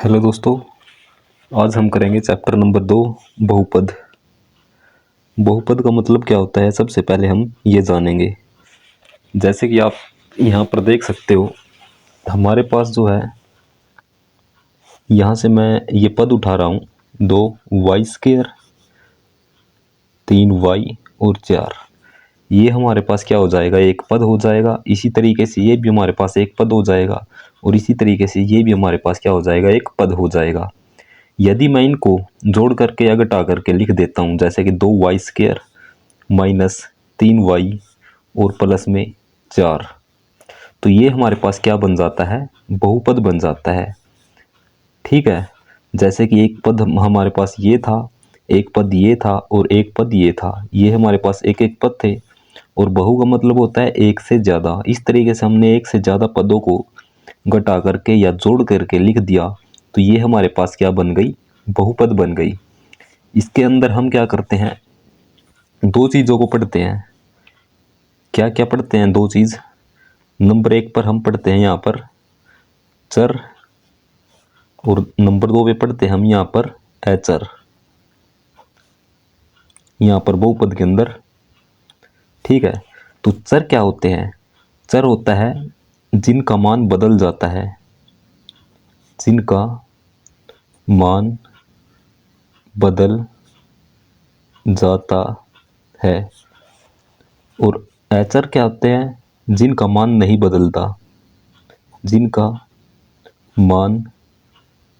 Hello दोस्तों। आज हम करेंगे चैप्टर नंबर 2 बहुपद। बहुपद का मतलब क्या होता है सबसे पहले हम ये जानेंगे। जैसे कि आप यहाँ पर देख सकते हो, हमारे पास जो है, यहाँ से मैं ये पद उठा रहा हूँ, 2y², 3y और 4। ये हमारे पास क्या हो जाएगा, एक पद हो जाएगा। इसी तरीके से ये भी हमारे पास एक पद हो जाएगा और इसी तरीके से ये भी हमारे पास क्या हो जाएगा, एक पद हो जाएगा। यदि मैं इनको जोड़ करके या घटा करके लिख देता हूँ, जैसे कि 2y² माइनस 3y और प्लस में 4, तो ये हमारे पास क्या बन जाता है, बहुपद बन जाता है। ठीक है। जैसे कि एक पद हमारे पास ये था, एक पद ये था और एक पद ये था। ये हमारे पास एक एक पद थे और बहु का मतलब होता है एक से ज़्यादा। इस तरीके से हमने एक से ज़्यादा पदों को घटा करके या जोड़ करके लिख दिया, तो ये हमारे पास क्या बन गई, बहुपद बन गई। इसके अंदर हम क्या करते हैं, दो चीज़ों को पढ़ते हैं। क्या क्या पढ़ते हैं, दो चीज़। नंबर 1 पर हम पढ़ते हैं यहाँ पर चर, और नंबर 2 पे पढ़ते हैं हम यहाँ पर अचर। यहाँ पर बहुपद के अंदर। ठीक है। तो चर क्या होते हैं, चर होता है जिनका मान बदल जाता है, जिनका मान बदल जाता है। और अचर क्या होते हैं, जिनका मान नहीं बदलता, जिनका मान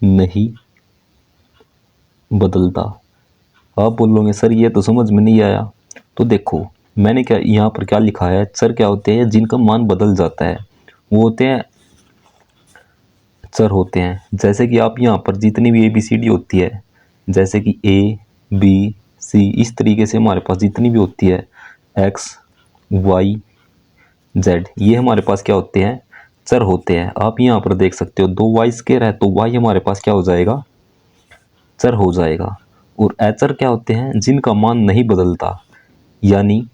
नहीं बदलता। आप बोलोगे सर ये तो समझ में नहीं आया। तो देखो मैंने क्या यहाँ पर क्या लिखा है, चर क्या होते हैं, जिनका मान बदल जाता है, वो होते हैं चर होते हैं। जैसे कि आप यहाँ पर जितनी भी ABCD होती है, जैसे कि A B C, इस तरीके से हमारे पास जितनी भी होती है X Y Z, ये हमारे पास क्या होते हैं, चर होते हैं। आप यहाँ पर देख सकते हो 2y² है, तो y हमारे पास क्या हो जाएगा, चर हो जाएगा। और अचर क्या होते हैं, जिनका मान नहीं बदलता, यानी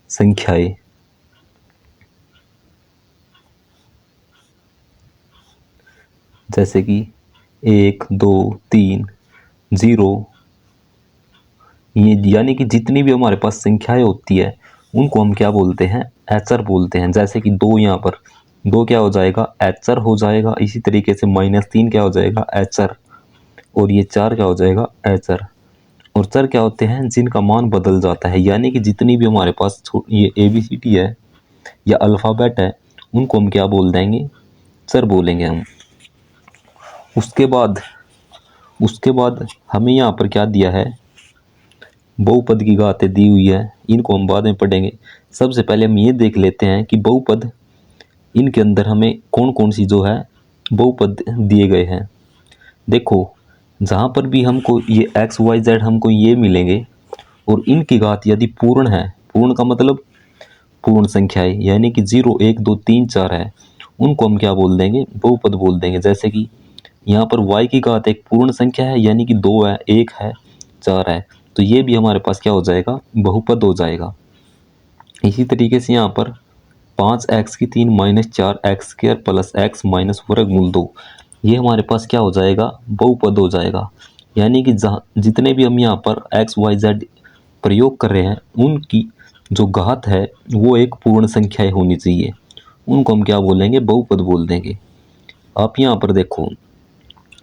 संख्याएं। जैसे कि 1 2 3 0, ये यानी कि जितनी भी हमारे पास संख्याएं होती है उनको हम क्या बोलते हैं, अचर बोलते हैं। जैसे कि 2, यहाँ पर 2 क्या हो जाएगा, अचर हो जाएगा। इसी तरीके से -3 क्या हो जाएगा, अचर। और ये 4 क्या हो जाएगा, अचर। और चर क्या होते हैं, जिनका मान बदल जाता है, यानी कि जितनी भी हमारे पास ये ABCD है या अल्फ़ाबेट है, उनको हम क्या बोल देंगे, चर बोलेंगे हम। उसके बाद हमें यहाँ पर क्या दिया है, बहुपद की घातें दी हुई है, इनको हम बाद में पढ़ेंगे। सबसे पहले हम ये देख लेते हैं कि बहुपद, इनके अंदर हमें कौन कौन सी जो है बहुपद दिए गए हैं। देखो जहाँ पर भी हमको ये XYZ हमको ये मिलेंगे और इनकी घात यदि पूर्ण है, पूर्ण का मतलब पूर्ण संख्याएं, यानी कि 0 1 2 3 4 है, उनको हम क्या बोल देंगे, बहुपद बोल देंगे। जैसे कि यहाँ पर y की घात एक पूर्ण संख्या है, यानी कि 2 है, 1 है, 4 है, तो ये भी हमारे पास क्या हो जाएगा, बहुपद हो जाएगा। इसी तरीके से यहाँ पर 5x की 3 -4x² प्लस x माइनस वर्गमूल 2, ये हमारे पास क्या हो जाएगा, बहुपद हो जाएगा। यानी कि जहाँ जितने भी हम यहाँ पर XYZ प्रयोग कर रहे हैं, उनकी जो घात है वो एक पूर्ण संख्याएं होनी चाहिए, उनको हम क्या बोलेंगे, बहुपद बोल देंगे। आप यहाँ पर देखो,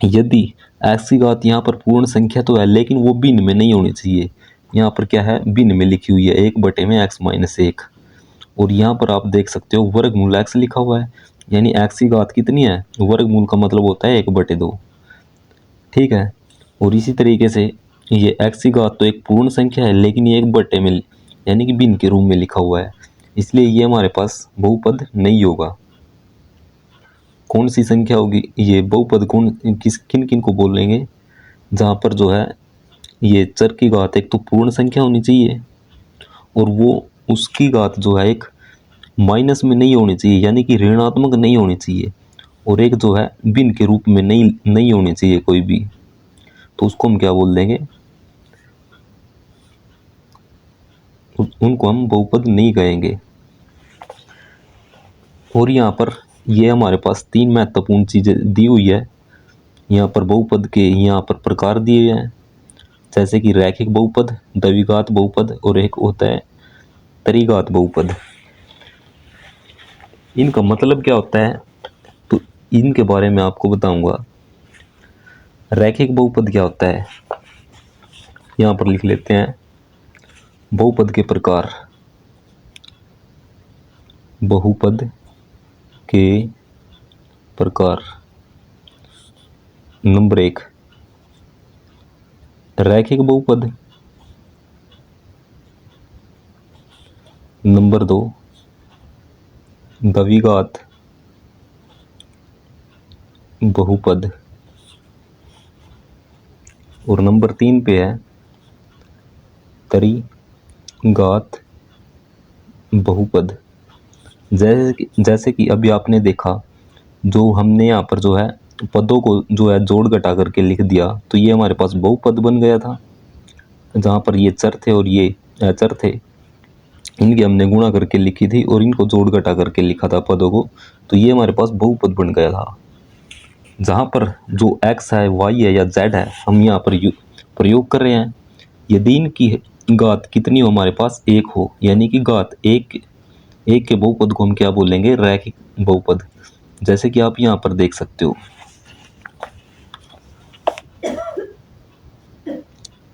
यदि x की घात यहाँ पर पूर्ण संख्या तो है, लेकिन वो भिन्न में नहीं होनी चाहिए। यहाँ पर क्या है, भिन्न में लिखी हुई है, 1/(x-1)। और यहाँ पर आप देख सकते हो वर्गमूल x लिखा हुआ है, यानी x की घात कितनी है, वर्गमूल का मतलब होता है 1/2। ठीक है। और इसी तरीके से ये x की घात तो एक पूर्ण संख्या है, लेकिन ये 1/, में यानी कि भिन्न के रूप में लिखा हुआ है, इसलिए ये हमारे पास बहुपद नहीं होगा। कौन सी संख्या होगी ये बहुपद, कौन किन किन को बोलेंगे, जहाँ पर जो है ये चर की घात एक तो पूर्ण संख्या होनी चाहिए, और वो उसकी घात जो है एक माइनस में नहीं होनी चाहिए, यानी कि ऋणात्मक नहीं होनी चाहिए, और एक जो है भिन्न के रूप में नहीं होनी चाहिए कोई भी, तो उसको हम क्या बोल देंगे, उनको हम बहुपद नहीं कहेंगे। और यहाँ पर ये हमारे पास 3 महत्वपूर्ण चीज़ें दी हुई है। यहाँ पर बहुपद के यहाँ पर प्रकार दिए हैं, जैसे कि रैखिक बहुपद, द्विघात बहुपद और एक होता है त्रिघात बहुपद। इनका मतलब क्या होता है तो इनके बारे में आपको बताऊंगा। रैखिक बहुपद क्या होता है, यहाँ पर लिख लेते हैं। बहुपद के प्रकार, बहुपद के प्रकार। नंबर 1 रैखिक बहुपद। नंबर 2 द्विघात बहुपद। और नंबर 3 पे है त्रिघात बहुपद। जैसे कि अभी आपने देखा, जो हमने यहाँ पर जो है पदों को जो है जोड़ घटा करके लिख दिया, तो ये हमारे पास बहुपद बन गया था। जहाँ पर ये चर थे और ये अचर थे, इनकी हमने गुणा करके लिखी थी और इनको जोड़ घटा करके लिखा था पदों को, तो ये हमारे पास बहुपद बन गया था। जहाँ पर जो x है, y है या z है, हम यहाँ पर प्रयोग कर रहे हैं। यदि इनकी घात कितनी हो हमारे पास, एक हो, यानी कि घात एक के बहुपद को हम क्या बोलेंगे, रैखिक बहुपद। जैसे कि आप यहाँ पर देख सकते हो,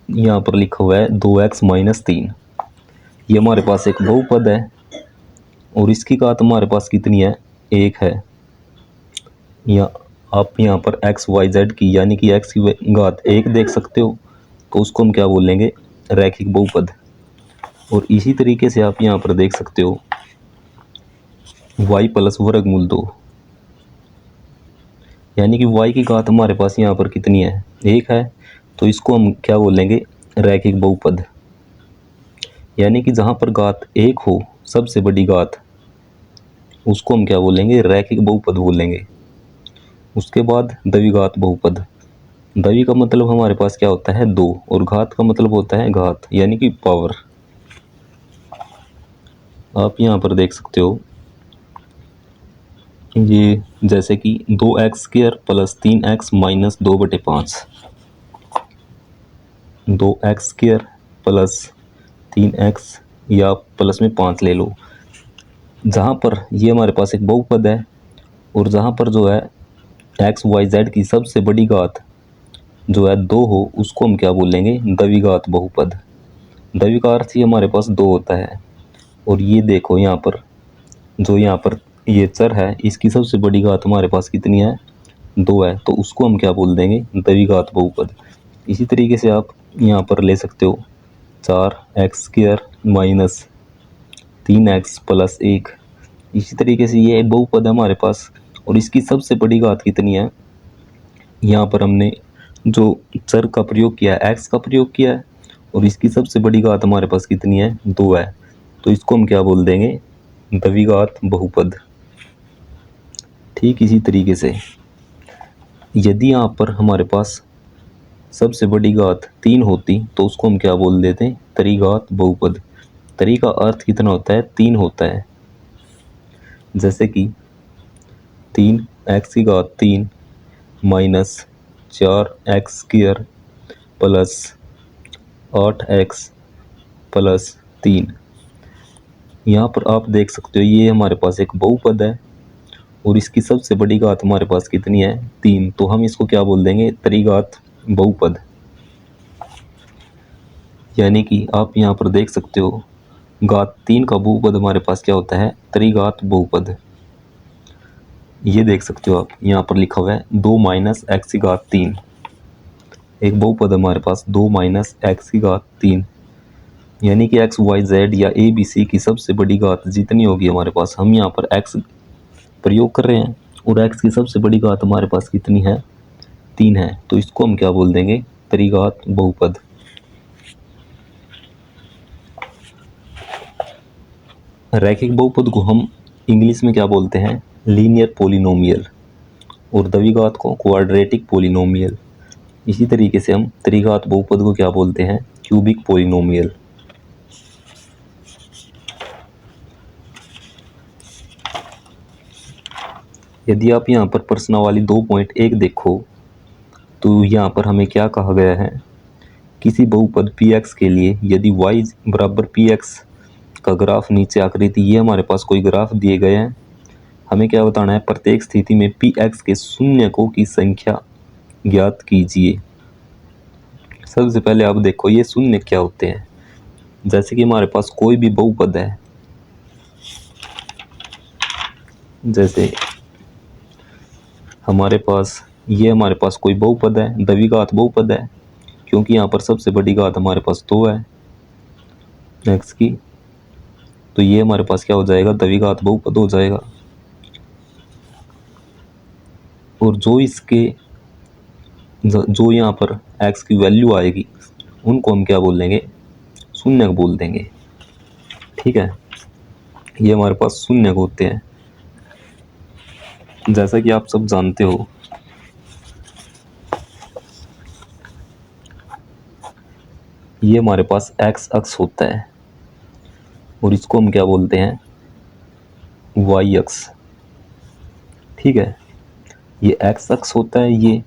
यहाँ पर लिखा हुआ है 2x-3। ये हमारे पास एक बहुपद है और इसकी घात हमारे पास कितनी है, एक है। या आप यहाँ पर एक्स वाई जेड की यानी कि एक्स की घात एक देख सकते हो, तो उसको हम क्या बोलेंगे, रैखिक बहुपद। और इसी तरीके से आप यहाँ पर देख सकते हो y प्लस वर्गमूल 2, यानी कि y की घात हमारे पास यहाँ पर कितनी है, एक है, तो इसको हम क्या बोलेंगे, रैखिक बहुपद। यानी कि जहाँ पर घात एक हो, सबसे बड़ी घात, उसको हम क्या बोलेंगे, रैखिक बहुपद बोलेंगे। उसके बाद द्विघात बहुपद। द्वि का मतलब हमारे पास क्या होता है, दो, और घात का मतलब होता है घात, यानी कि पावर। आप यहाँ पर देख सकते हो ये, जैसे कि 2x² plus 3x minus 2/5, 2x² plus 3x या प्लस में 5 ले लो। जहाँ पर ये हमारे पास एक बहुपद है और जहाँ पर जो है एक्स वाई जेड की सबसे बड़ी घात जो है 2 हो, उसको हम क्या बोलेंगे, द्विघात बहुपद। द्वि का अर्थ ही हमारे पास 2 होता है। और ये देखो यहाँ पर, जो यहाँ पर ये चर है, इसकी सबसे बड़ी घात हमारे पास कितनी है, 2 है, तो उसको हम क्या बोल देंगे, द्विघात बहुपद। इसी तरीके से आप यहाँ पर ले सकते हो 4x² माइनस 3x प्लस 1। इसी तरीके से ये बहुपद है हमारे पास और इसकी सबसे बड़ी घात कितनी है, यहाँ पर हमने जो चर का प्रयोग किया है, x का प्रयोग किया है, और इसकी सबसे बड़ी घात हमारे पास कितनी है, 2 है, तो इसको हम क्या बोल देंगे, द्विघात बहुपद। ठीक इसी तरीके से यदि यहाँ पर हमारे पास सबसे बड़ी घात 3 होती, तो उसको हम क्या बोल देते हैं, त्रिघात बहुपद। त्रि का अर्थ कितना होता है, 3 होता है। जैसे कि 3x³ minus 4x² plus 8x plus 3। यहाँ पर आप देख सकते हो ये हमारे पास एक बहुपद है और इसकी सबसे बड़ी घात हमारे पास कितनी है, 3, तो हम इसको क्या बोल देंगे, त्रिघात बहुपद। यानी कि आप यहाँ पर देख सकते हो घात 3 का बहुपद हमारे पास क्या होता है, त्रिघात बहुपद। ये देख सकते हो आप, यहाँ पर लिखा हुआ है 2-x³। एक बहुपद हमारे पास 2-x³, यानी कि एक्स वाई जेड या ए बी सी की सबसे बड़ी घात जितनी होगी हमारे पास, हम यहाँ पर x प्रयोग कर रहे हैं और x की सबसे बड़ी घात हमारे पास कितनी है, 3 है, तो इसको हम क्या बोल देंगे, त्रिघात बहुपद। रैखिक बहुपद को हम इंग्लिश में क्या बोलते हैं, लीनियर पॉलिनोमियल, और द्विघात को क्वाड्रेटिक पॉलिनोमियल। इसी तरीके से हम त्रिघात बहुपद को क्या बोलते हैं, क्यूबिक पॉलिनोमियल। यदि आप यहाँ पर प्रश्नावली 2.1 देखो, तो यहाँ पर हमें क्या कहा गया है, किसी बहुपद px के लिए यदि y बराबर px का ग्राफ नीचे आकृति, ये हमारे पास कोई ग्राफ दिए गए हैं, हमें क्या बताना है, प्रत्येक स्थिति में px के शून्यकों की संख्या ज्ञात कीजिए। सबसे पहले आप देखो ये शून्य क्या होते हैं। जैसे कि हमारे पास कोई भी बहुपद है, जैसे हमारे पास कोई बहुपद है, द्विघात बहुपद है, क्योंकि यहाँ पर सबसे बड़ी घात हमारे पास 2 है x की, तो ये हमारे पास क्या हो जाएगा, द्विघात बहुपद हो जाएगा। और जो यहाँ पर x की वैल्यू आएगी उनको हम क्या बोल देंगे, शून्य बोल देंगे। ठीक है, ये हमारे पास शून्य होते हैं। जैसा कि आप सब जानते हो, ये हमारे पास x अक्ष होता है और इसको हम क्या बोलते हैं, y अक्ष। ठीक है, ये x अक्ष होता है ये,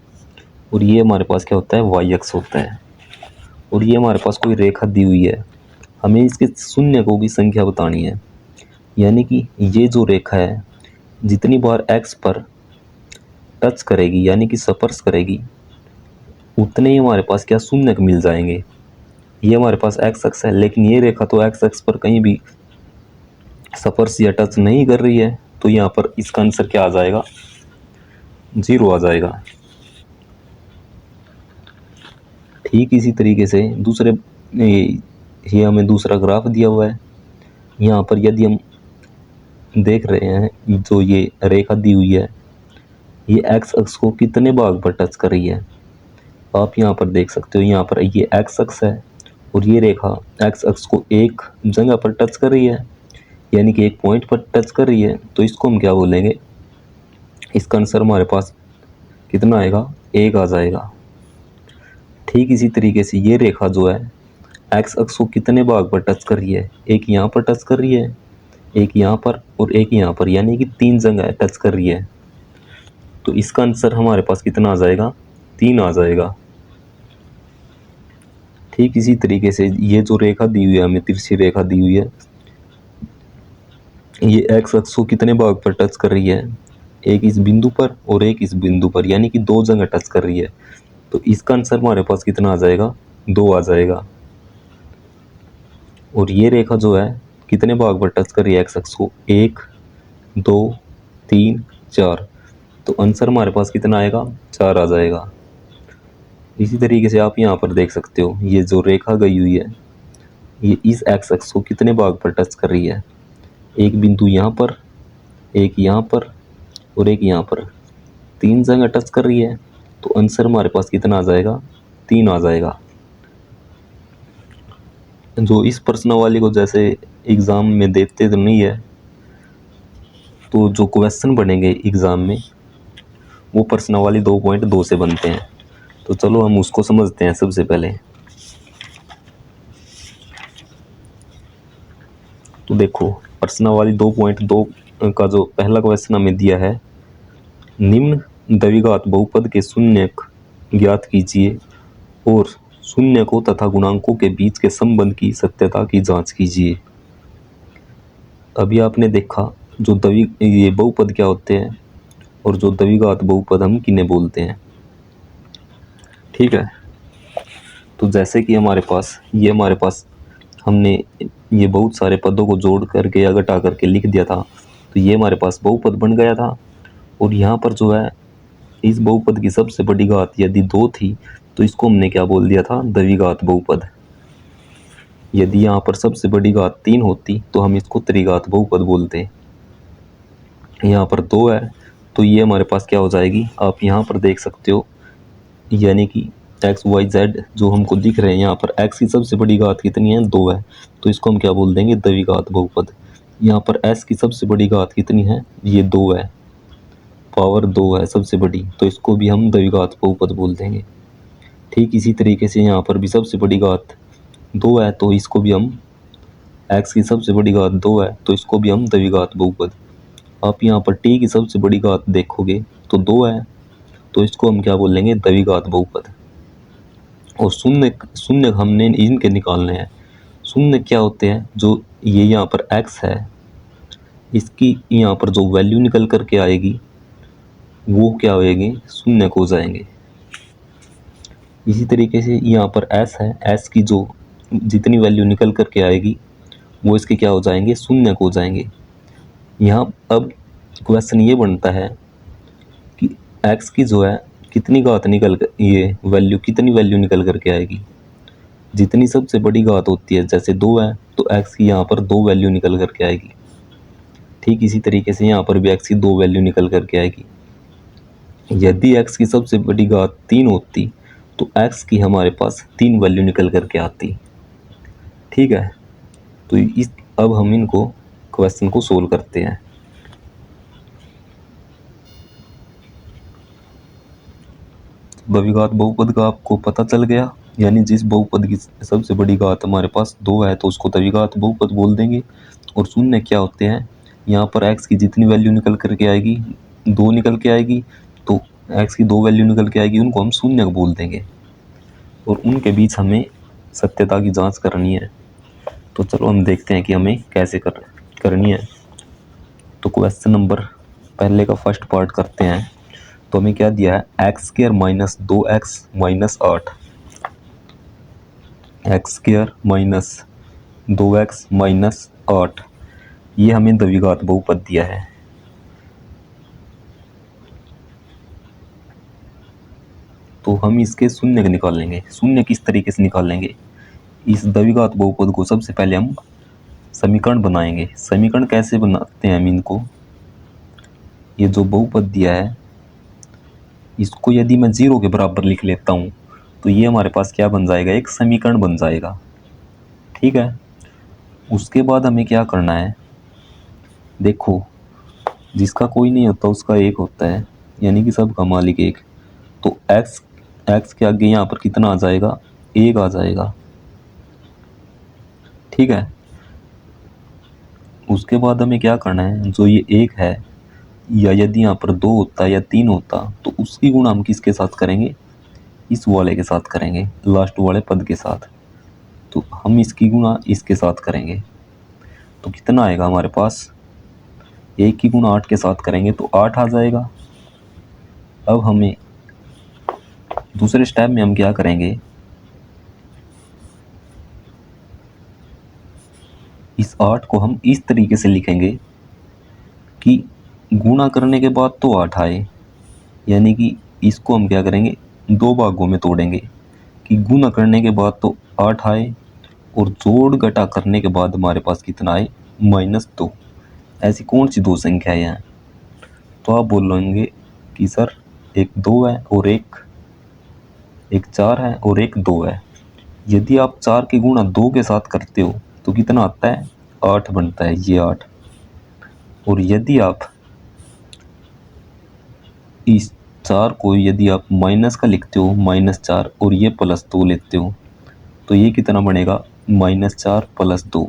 और ये हमारे पास क्या होता है, y अक्ष होता है। और ये हमारे पास कोई रेखा दी हुई है, हमें इसके शून्यकों की संख्या बतानी है। यानी कि ये जो रेखा है जितनी बार x पर टच करेगी यानी कि स्पर्श करेगी, उतने ही हमारे पास क्या शून्यक मिल जाएंगे। ये हमारे पास x अक्ष है, लेकिन ये रेखा तो x अक्ष पर कहीं भी स्पर्श या टच नहीं कर रही है, तो यहाँ पर इसका आंसर क्या आ जाएगा, 0 आ जाएगा। ठीक इसी तरीके से ये हमें दूसरा ग्राफ दिया हुआ है। यहाँ पर यदि हम देख रहे हैं जो ये रेखा दी हुई है, ये x अक्ष को कितने भाग पर टच कर रही है, आप यहाँ पर देख सकते हो। यहाँ पर ये x अक्ष है और ये रेखा x अक्ष को एक जगह पर टच कर रही है, यानी कि एक पॉइंट पर टच कर रही है, तो इसको हम क्या बोलेंगे, इसका आंसर हमारे पास कितना आएगा, 1 आ जाएगा। ठीक इसी तरीके से ये रेखा जो है x अक्ष को कितने भाग पर टच कर रही है, एक यहाँ पर टच कर रही है, एक यहाँ पर और एक यहाँ पर, यानी कि 3 जगह टच कर रही है, तो इसका आंसर हमारे पास कितना आ जाएगा, 3 आ जाएगा। ठीक इसी तरीके से ये जो रेखा दी हुई है, हमें तिरछी रेखा दी हुई है, ये x अक्ष को कितने भाग पर टच कर रही है, एक इस बिंदु पर और एक इस बिंदु पर, यानी कि 2 जगह टच कर रही है, तो इसका आंसर हमारे पास कितना आ जाएगा, 2 आ जाएगा। और ये रेखा जो है कितने भाग पर टच कर रही है x अक्ष को, 1 2 3 4, तो आंसर हमारे पास कितना आएगा, 4 आ जाएगा। इसी तरीके से आप यहाँ पर देख सकते हो, ये जो रेखा गई हुई है ये इस x अक्ष को कितने भाग पर टच कर रही है, एक बिंदु यहाँ पर, एक यहाँ पर और एक यहाँ पर, 3 जगह टच कर रही है, तो आंसर हमारे पास कितना आ जाएगा, 3 आ जाएगा। जो इस प्रश्नावली को जैसे एग्ज़ाम में देते तो नहीं है, तो जो क्वेश्चन बनेंगे एग्ज़ाम में वो प्रश्नावली 2.2 से बनते हैं। तो चलो हम उसको समझते हैं। सबसे पहले तो देखो, प्रश्नावली 2.2 का जो पहला क्वेश्चन हमें दिया है, निम्न द्विघात बहुपद के शून्यक ज्ञात कीजिए और शून्यकों तथा गुणांकों के बीच के संबंध की सत्यता की जांच कीजिए। अभी आपने देखा जो ये बहुपद क्या होते हैं और जो द्विघात बहुपद हम किन्हें बोलते हैं। ठीक है, तो जैसे कि हमारे पास हमने ये बहुत सारे पदों को जोड़ करके या घटा करके लिख दिया था, तो ये हमारे पास बहुपद बन गया था। और यहाँ पर जो है इस बहुपद की सबसे बड़ी घात यदि 2 थी, तो इसको हमने क्या बोल दिया था, द्विघात बहुपद। यदि यहाँ पर सबसे बड़ी घात 3 होती तो हम इसको त्रिघात बहुपद बोलते। यहाँ पर 2 है तो ये हमारे पास क्या हो जाएगी, आप यहाँ पर देख सकते हो, यानी कि एक्स वाई जेड जो हमको दिख रहे हैं, यहाँ पर एक्स की सबसे बड़ी घात कितनी है, 2 है, तो इसको हम क्या बोल देंगे, द्विघात बहुपद। यहाँ पर एस की सबसे बड़ी घात कितनी है, ये 2 है, पावर 2 है सबसे बड़ी, तो इसको भी हम द्विघात बहुपद बोल देंगे। ठीक इसी तरीके से यहाँ पर भी सबसे बड़ी घात 2 है, तो इसको भी हम, एक्स की सबसे बड़ी घात 2 है तो इसको भी हम द्विघात बहुपद। आप यहाँ पर टी की सबसे बड़ी घात देखोगे तो 2 है, तो इसको हम क्या बोलेंगे, द्विघात बहुपद। और शून्य शून्य हमने इनके निकालने हैं। शून्य क्या होते हैं, जो ये यहाँ पर x है, इसकी यहाँ पर जो वैल्यू निकल करके आएगी वो क्या होएगी, शून्य हो जाएंगे। इसी तरीके से यहाँ पर s है, s की जो जितनी वैल्यू निकल करके आएगी वो इसके क्या हो जाएंगे, शून्य हो जाएंगे। यहाँ अब क्वेश्चन ये बनता है कि x की जो है कितनी घात निकल कर, ये वैल्यू कितनी वैल्यू निकल करके आएगी। जितनी सबसे बड़ी घात होती है, जैसे 2 है तो x की यहाँ पर 2 वैल्यू निकल करके आएगी। ठीक इसी तरीके से यहाँ पर भी x की 2 वैल्यू निकल करके आएगी। यदि x की सबसे बड़ी घात 3 होती तो x की हमारे पास 3 वैल्यू निकल करके आती। ठीक है, तो इस अब हम इनको क्वेश्चन को सोल्व करते हैं। द्विघात बहुपद का आपको पता चल गया, यानी जिस बहुपद की सबसे बड़ी घात हमारे पास 2 है तो उसको द्विघात बहुपद बोल देंगे। और शून्य क्या होते हैं, यहाँ पर x की जितनी वैल्यू निकल करके आएगी, 2 निकल के आएगी, तो x की 2 वैल्यू निकल के आएगी, उनको हम शून्य बोल देंगे। और उनके बीच हमें सत्यता की जांच करनी है। तो चलो हम देखते हैं कि हमें कैसे करनी है। तो क्वेश्चन नंबर पहले का फर्स्ट पार्ट करते हैं। तो हमें क्या दिया है, x² minus 2x minus 8, x² minus 2x minus 8, ये हमें द्विघात बहुपद दिया है। तो हम इसके शून्य निकालेंगे। शून्य किस तरीके से निकालेंगे, इस द्विघात बहुपद को सबसे पहले हम समीकरण बनाएंगे। समीकरण कैसे बनाते हैं हम इनको, ये जो बहुपद दिया है इसको यदि मैं 0 के बराबर लिख लेता हूँ तो ये हमारे पास क्या बन जाएगा, एक समीकरण बन जाएगा। ठीक है, उसके बाद हमें क्या करना है, देखो जिसका कोई नहीं होता उसका एक होता है, यानी कि सबका मालिक एक। तो x के आगे यहाँ पर कितना आ जाएगा, 1 आ जाएगा। ठीक है, उसके बाद हमें क्या करना है, जो ये 1 है, या यदि यहाँ पर 2 होता या 3 होता तो उसकी गुणा हम किसके साथ करेंगे, इस वाले के साथ करेंगे, लास्ट वाले पद के साथ। तो हम इसकी गुणा इसके साथ करेंगे तो कितना आएगा हमारे पास, 1 की गुणा 8 के साथ करेंगे तो 8 आ जाएगा। अब हमें दूसरे स्टेप में हम क्या करेंगे, इस 8 को हम इस तरीके से लिखेंगे कि गुणा करने के बाद तो 8 आए, यानी कि इसको हम क्या करेंगे, 2 भागों में तोड़ेंगे कि गुणा करने के बाद तो 8 आए और जोड़ घटा करने के बाद हमारे पास कितना आए, -2। ऐसी कौन सी 2 संख्या है, तो आप बोलेंगे कि सर एक 2 है और एक 4 है और एक 2 है। यदि आप 4 की गुणा 2 के साथ करते हो तो कितना आता है, 8 बनता है, ये 8। और यदि आप इस 4 को यदि आप माइनस का लिखते हो, -4, और ये +2 लेते हो तो ये कितना बनेगा, -4 + 2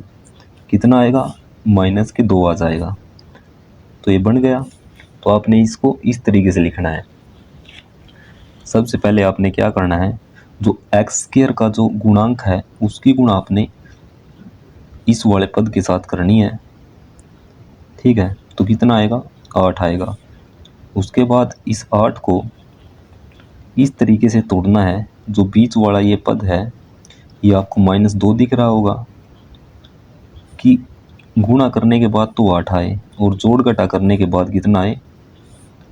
कितना आएगा, -2 आ जाएगा। तो ये बन गया। तो आपने इसको इस तरीके से लिखना है। सबसे पहले आपने क्या करना है, जो x² का जो गुणांक है उसकी गुणा आपने इस वाले पद के साथ करनी है। ठीक है, तो कितना आएगा, 8 आएगा। उसके बाद इस 8 को इस तरीके से तोड़ना है, जो बीच वाला ये पद है ये आपको -2 दिख रहा होगा कि गुणा करने के बाद तो 8 आए और जोड़ घटा करने के बाद कितना आए,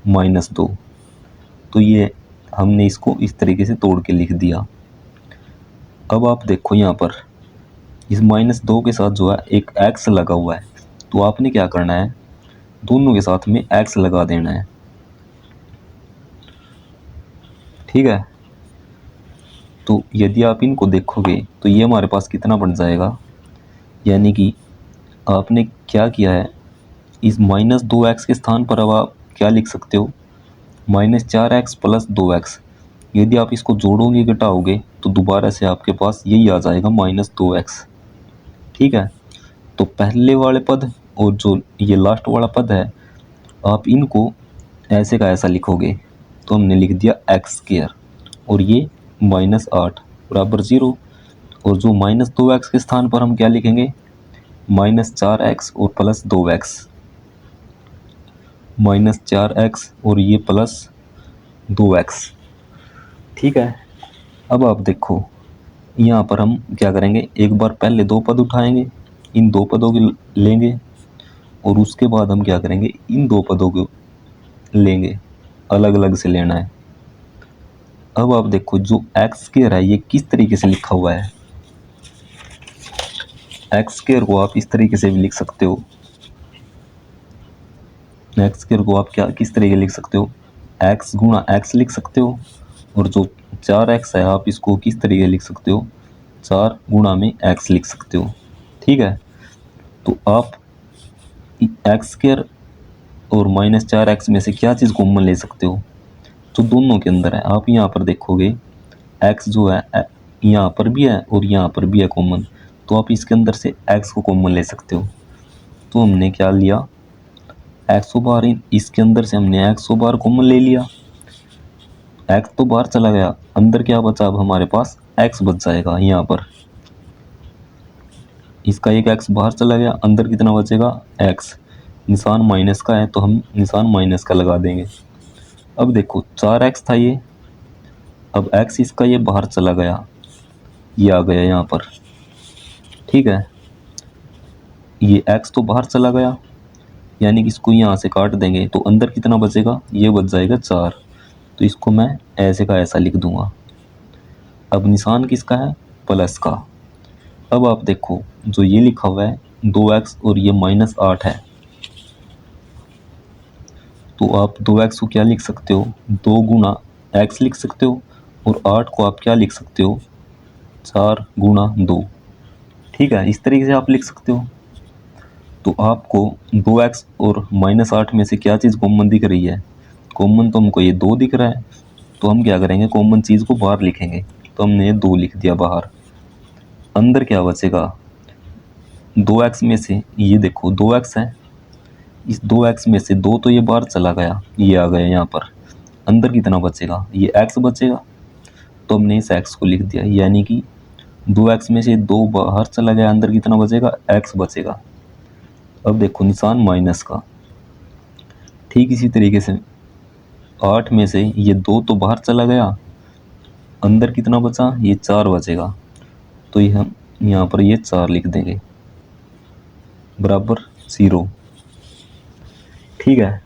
-2। तो ये हमने इसको इस तरीके से तोड़ के लिख दिया। अब आप देखो यहाँ पर इस -2 के साथ जो है एक x लगा हुआ है, तो आपने क्या करना है, दोनों के साथ में x लगा देना है। ठीक है, तो यदि आप इनको देखोगे तो ये हमारे पास कितना बन जाएगा, यानी कि आपने क्या किया है, इस -2x के स्थान पर अब आप क्या लिख सकते हो, -4x + 2x। यदि आप इसको जोड़ोगे घटाओगे तो दोबारा से आपके पास यही आ जाएगा, -2x। ठीक है, तो पहले वाले पद और जो ये लास्ट वाला पद है, आप इनको ऐसे का ऐसा लिखोगे, तो हमने लिख दिया एक्स स्क्वायर, और ये -8 बराबर 0। और जो -2x के स्थान पर हम क्या लिखेंगे, -4x और +2x, -4x और ये +2x। ठीक है। अब आप देखो यहाँ पर हम क्या करेंगे, एक बार पहले दो पद उठाएंगे, इन दो पदों को लेंगे, और उसके बाद हम क्या करेंगे, इन दो पदों को लेंगे, अलग अलग से लेना है। अब आप देखो जो एक्स स्क्वायर है ये किस तरीके से लिखा हुआ है। एक्स स्क्वायर को आप इस तरीके से भी लिख सकते हो, एक्स स्क्वायर को आप क्या किस तरीके लिख सकते हो, एक्स गुणा एक्स लिख सकते हो, और जो 4x है आप इसको किस तरीके लिख सकते हो, 4 गुणा में x लिख सकते हो। ठीक है। तो आप एक्स स्क्वायर और -4x में से क्या चीज़ कॉमन ले सकते हो, जो दोनों के अंदर है। आप यहाँ पर देखोगे x जो है यहाँ पर भी है और यहाँ पर भी है कॉमन, तो आप इसके अंदर से x को कॉमन ले सकते हो। तो हमने क्या लिया, 100 बार, इसके अंदर से हमने 100 बार कॉमन ले लिया, x तो बाहर चला गया, अंदर क्या बचा, अब हमारे पास x बच जाएगा। यहाँ पर इसका एक x बाहर चला गया, अंदर कितना बचेगा, x। निशान माइनस का है तो हम निशान माइनस का लगा देंगे। अब देखो 4x था ये, अब x इसका ये बाहर चला गया, ये आ गया यहाँ पर। ठीक है। ये x तो बाहर चला गया, यानी कि इसको यहाँ से काट देंगे तो अंदर कितना बचेगा, ये बच जाएगा 4। तो इसको मैं ऐसे का ऐसा लिख दूंगा। अब निशान किसका है, प्लस का। अब आप देखो जो ये लिखा हुआ है 2x और ये -8 है, तो आप 2x को क्या लिख सकते हो, 2 गुणा x लिख सकते हो, और 8 को आप क्या लिख सकते हो, 4 गुणा 2। ठीक है, इस तरीके से आप लिख सकते हो। तो आपको 2x और -8 में से क्या चीज़ कॉमन दिख रही है, कॉमन तो हमको ये 2 दिख रहा है, तो हम क्या करेंगे, कॉमन चीज़ को बाहर लिखेंगे। तो हमने 2 लिख दिया बाहर, अंदर क्या बचेगा, 2x में से ये देखो 2x है, इस 2x में से 2 तो ये बाहर चला गया, ये आ गया यहाँ पर, अंदर कितना बचेगा, ये x बचेगा। तो हमने इस x को लिख दिया, यानी कि 2x में से 2 बाहर चला गया, अंदर कितना बचेगा, x बचेगा। अब देखो निशान माइनस का, ठीक इसी तरीके से 8 में से ये 2 तो बाहर चला गया, अंदर कितना बचा, ये 4 बचेगा। तो ये हम यहाँ पर ये 4 लिख देंगे बराबर 0। ठीक है।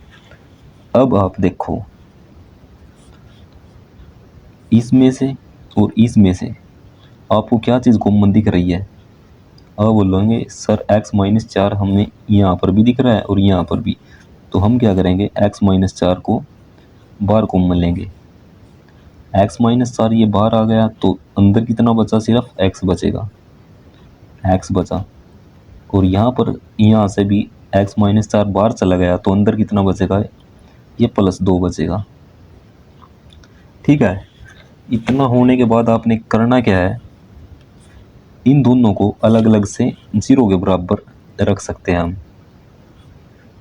अब आप देखो इसमें से और इसमें से आपको क्या चीज़ कॉमन दिख रही है। अब बोलेंगे सर x-4 हमें यहाँ पर भी दिख रहा है और यहाँ पर भी, तो हम क्या करेंगे, x-4 को बाहर कॉमन लेंगे। x-4 ये बाहर आ गया तो अंदर कितना बचा, सिर्फ x बचेगा, x बचा। और यहाँ पर यहाँ से भी x-4 बाहर चला गया तो अंदर कितना बचेगा, ये +2 बचेगा। ठीक है। इतना होने के बाद आपने करना क्या है, इन दोनों को अलग अलग से 0 के बराबर रख सकते हैं हम।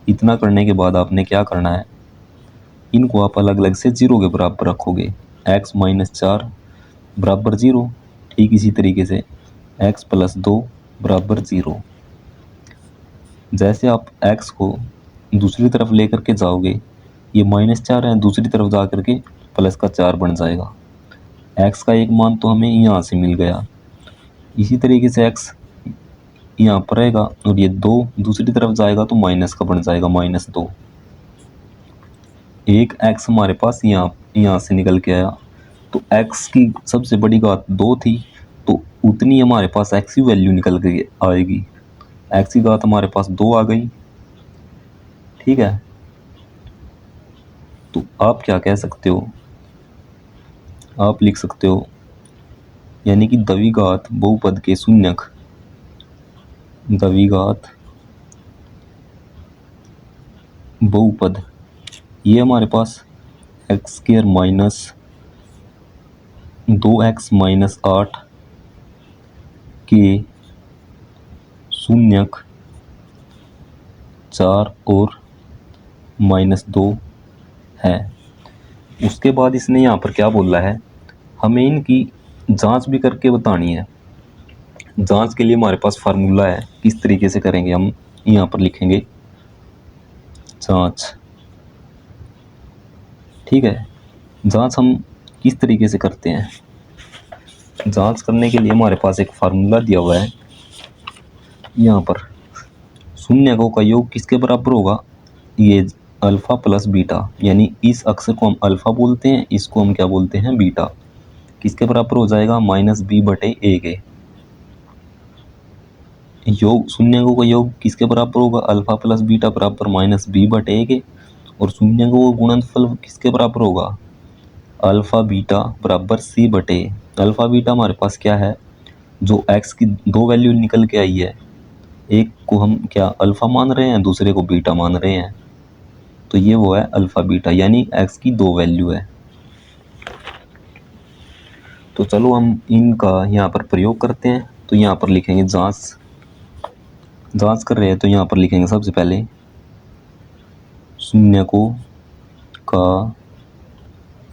इतना करने के बाद आपने क्या करना है, इनको आप अलग अलग से 0 के बराबर रखोगे, x-4 बराबर 0। ठीक इसी तरीके से x + 2 बराबर 0। जैसे आप x को दूसरी तरफ लेकर के जाओगे, ये -4 है, दूसरी तरफ जा कर के +4 बन जाएगा। x का एक मान तो हमें यहाँ से मिल गया, इसी तरीके से x यहाँ पर रहेगा और ये 2 दूसरी तरफ जाएगा तो माइनस का बन जाएगा, -2। एक x हमारे पास यहाँ से निकल के आया, तो x की सबसे बड़ी घात 2 थी, तो उतनी हमारे पास x की वैल्यू निकल के आएगी। x की घात हमारे पास 2 आ गई। ठीक है। तो आप क्या कह सकते हो, आप लिख सकते हो, यानी कि द्विघात बहुपद के शून्यक, द्विघात बहुपद, ये हमारे पास x² - 2x-8 के शून्यक 4 और -2 है। उसके बाद इसने यहाँ पर क्या बोला है, हमें इनकी जांच भी करके बतानी है। जांच के लिए हमारे पास फार्मूला है, किस तरीके से करेंगे हम, यहाँ पर लिखेंगे जांच। ठीक है, जांच हम किस तरीके से करते हैं, जांच करने के लिए हमारे पास एक फार्मूला दिया हुआ है यहाँ पर। शून्यकों का योग किसके बराबर होगा, ये अल्फा प्लस बीटा, यानी इस अक्षर को हम अल्फा बोलते हैं, इसको हम क्या बोलते हैं, बीटा। किसके बराबर हो जाएगा, माइनस बी बटे ए के। योग शून्यकों का योग किसके बराबर होगा, अल्फा प्लस बीटा बराबर माइनस बी बटे ए के। और शून्यकों का गुणनफल किसके बराबर होगा, अल्फा बीटा बराबर सी बटे। अल्फा बीटा हमारे पास क्या है, जो एक्स की दो वैल्यू निकल के आई है, एक को हम क्या अल्फा मान रहे हैं, दूसरे को बीटा मान रहे हैं, तो ये वो है अल्फा बीटा, यानी एक्स की दो वैल्यू है। तो चलो हम इनका यहाँ पर प्रयोग करते हैं। तो यहाँ पर लिखेंगे जांच, जांच कर रहे हैं तो यहाँ पर लिखेंगे सबसे पहले शून्यकों का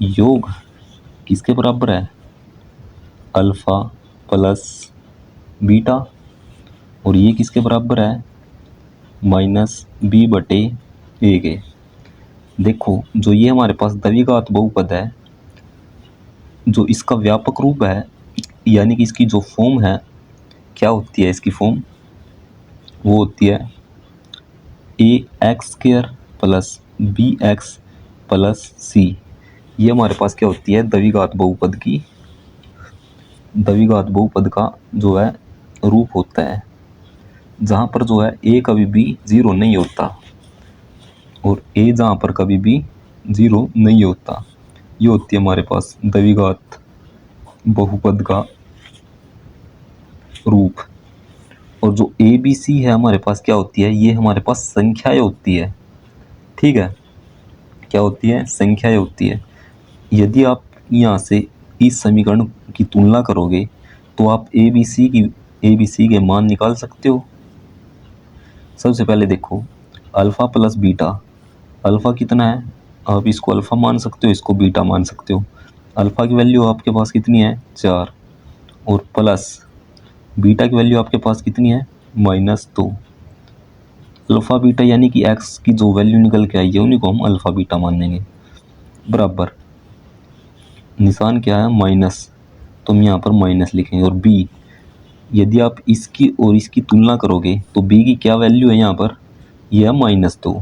योग किसके बराबर है, अल्फा प्लस बीटा, और ये किसके बराबर है, माइनस बी बटे ए के। देखो जो ये हमारे पास द्विघात बहुपद है, जो इसका व्यापक रूप है, यानी कि इसकी जो फॉर्म है, क्या होती है इसकी फॉर्म, वो होती है a x square plus b x plus c. ये हमारे पास क्या होती है, द्विघात बहुपद की, द्विघात बहुपद का जो है रूप होता है, जहाँ पर जो है ए कभी भी जीरो नहीं होता और ए जहाँ पर कभी भी जीरो नहीं होता। ये होती है हमारे पास द्विघात बहुपद का रूप। और जो ए बी सी है हमारे पास क्या होती है, ये हमारे पास संख्याएं होती है। ठीक है, क्या होती है, संख्याएं होती है। यदि आप यहाँ से इस समीकरण की तुलना करोगे तो आप ए बी सी के मान निकाल सकते हो। सबसे पहले देखो अल्फा प्लस बीटा, अल्फा कितना है, आप इसको अल्फा मान सकते हो, इसको बीटा मान सकते हो। अल्फा की वैल्यू आपके पास कितनी है, 4, और प्लस बीटा की वैल्यू आपके पास कितनी है, -2। अल्फा बीटा यानी कि एक्स की जो वैल्यू निकल के आई है उन्हीं को हम अल्फा बीटा मानेंगे, बराबर निशान क्या है, माइनस, तो हम यहाँ पर माइनस लिखेंगे। और बी, यदि आप इसकी और इसकी तुलना करोगे तो बी की क्या वैल्यू है यहाँ पर, यह है -2,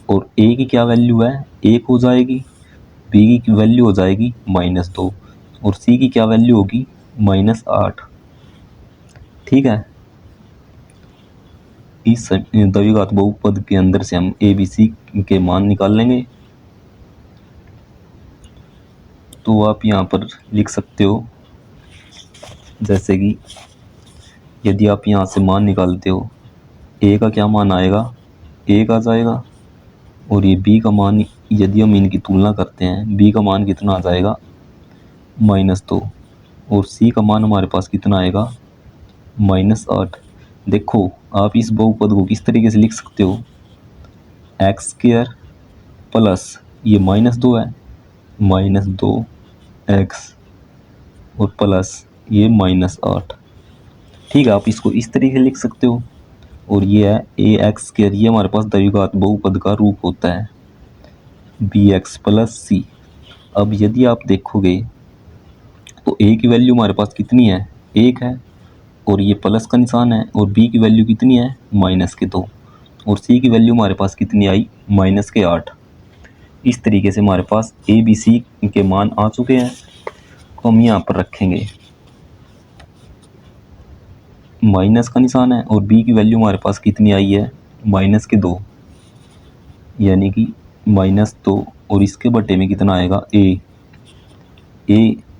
और ए की क्या वैल्यू है, 1 हो जाएगी, बी की वैल्यू हो जाएगी -2, और सी की क्या वैल्यू होगी, -8। ठीक है, इस द्विघात बहुपद के अंदर से हम ए बी सी के मान निकाल लेंगे। तो आप यहाँ पर लिख सकते हो, जैसे कि यदि आप यहाँ से मान निकालते हो, ए का क्या मान आएगा, 1 आ जाएगा, और ये बी का मान यदि हम इनकी तुलना करते हैं, बी का मान कितना आ जाएगा, -2, और सी का मान हमारे पास कितना आएगा, -8। देखो आप इस बहुपद को किस तरीके से लिख सकते हो, एक्स स्क्वायर प्लस ये -2 है, -2 एक्स, और प्लस ये -8। ठीक है, आप इसको इस तरीके से लिख सकते हो। और ये है ए एक्स स्क्वायर, ये हमारे पास द्विघात बहुपद का रूप होता है, बी एक्स प्लस सी। अब यदि आप देखोगे तो ए की वैल्यू हमारे पास कितनी है, 1 है, और ये प्लस का निशान है, और बी की वैल्यू कितनी है, -2, और सी की वैल्यू हमारे पास कितनी आई, -8। इस तरीके से हमारे पास ए बी सी के मान आ चुके हैं, तो हम यहाँ पर रखेंगे, माइनस का निशान है, और बी की वैल्यू हमारे पास कितनी आई है, -2, यानी कि -2, और इसके बटे में कितना आएगा, ए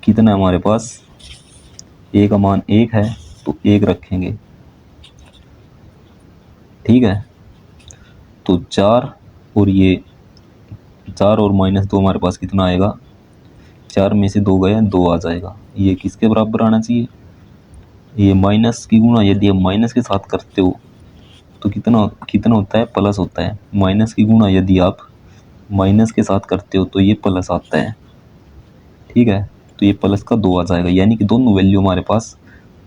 कितना है हमारे पास, ए का मान 1 है, तो 1 रखेंगे। ठीक है, तो 4 और ये 4 और -2 हमारे पास कितना आएगा, 4 में से 2 गए, 2 आ जाएगा। ये किसके बराबर आना चाहिए, ये माइनस की गुणा यदि हम माइनस के साथ करते हो तो कितना कितना होता है, प्लस होता है। माइनस की गुणा यदि आप माइनस के साथ करते हो तो ये प्लस आता है, ठीक है। तो ये प्लस का 2 आ जाएगा, यानी कि दोनों वैल्यू हमारे पास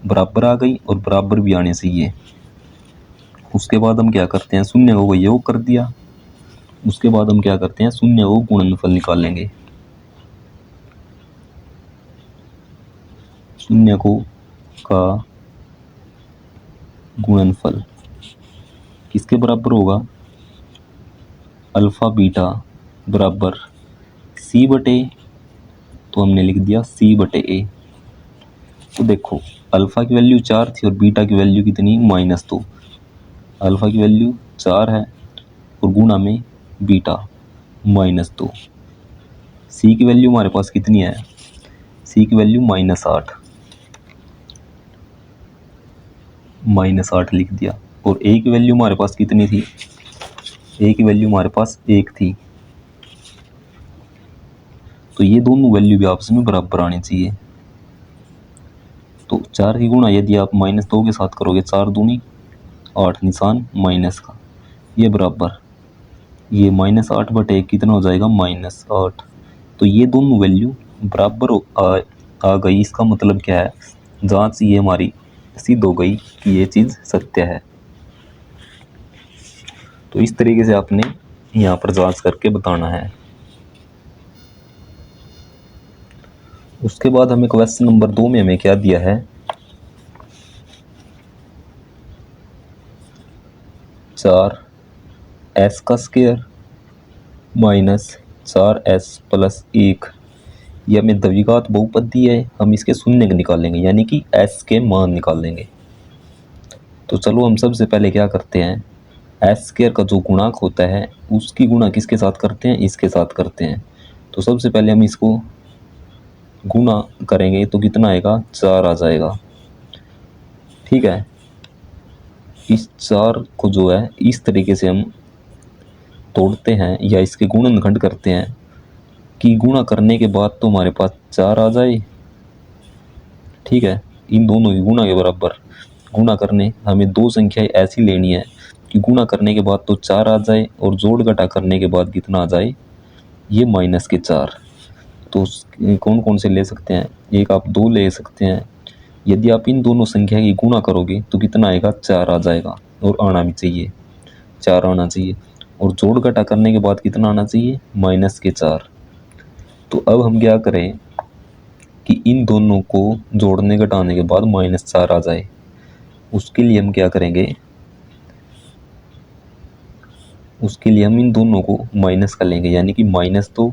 बराबर आ गई और बराबर भी आने चाहिए। उसके बाद हम क्या करते हैं, शून्य को योग कर दिया। उसके बाद हम क्या करते हैं, शून्य को गुणनफल निकालेंगे। शून्य को का गुणनफल किसके बराबर होगा, अल्फा बीटा बराबर सी बटे, तो हमने लिख दिया सी बटे ए। तो देखो अल्फा की वैल्यू 4 थी और बीटा की वैल्यू कितनी, -2। अल्फा की वैल्यू 4 है और गुणा में बीटा -2। सी की वैल्यू हमारे पास कितनी है, सी की वैल्यू -8, -8 लिख दिया। और ए की वैल्यू हमारे पास कितनी थी, ए की वैल्यू हमारे पास 1 थी। तो ये दोनों वैल्यू भी आपस में बराबर आनी चाहिए। तो 4 की गुणा यदि आप -2 के साथ करोगे, 4 दूनी 8, निशान माइनस का, ये बराबर ये -8 बटे 1 कितना हो जाएगा, -8। तो ये दोनों वैल्यू बराबर आ गई। इसका मतलब क्या है, जांच ये हमारी सिद्ध हो गई कि ये चीज़ सत्य है। तो इस तरीके से आपने यहाँ पर जांच करके बताना है। उसके बाद हमें क्वेश्चन नंबर 2 में हमें क्या दिया है, 4s का स्क्वायर -4s + 1, ये हमें द्विघात बहुपद दिया है। हम इसके शून्य निकालेंगे, यानी कि s के मान निकालेंगे। तो चलो हम सबसे पहले क्या करते हैं, एस स्क्वायर का जो गुणांक होता है उसकी गुणा किसके साथ करते हैं, इसके साथ करते हैं। तो सबसे पहले हम इसको गुणा करेंगे तो कितना आएगा, 4 आ जाएगा, ठीक है। इस 4 को जो है इस तरीके से हम तोड़ते हैं या इसके गुणनखंड करते हैं कि गुणा करने के बाद तो हमारे पास 4 आ जाए, ठीक है। इन दोनों की गुणा के बराबर गुणा करने हमें दो संख्याएं ऐसी लेनी है कि गुणा करने के बाद तो 4 आ जाए और जोड़ घटा करने के बाद कितना आ जाए, ये -4। तो कौन कौन से ले सकते हैं, एक आप 2 ले सकते हैं। यदि आप इन दोनों संख्या की गुणा करोगे तो कितना आएगा, 4 आ जाएगा और आना भी चाहिए, 4 आना चाहिए। और जोड़ घटा करने के बाद कितना आना चाहिए, -4। तो अब हम क्या करें कि इन दोनों को जोड़ने घटाने के बाद -4 आ जाए। उसके लिए हम क्या करेंगे, उसके लिए हम इन दोनों को माइनस कर लेंगे, यानी कि -2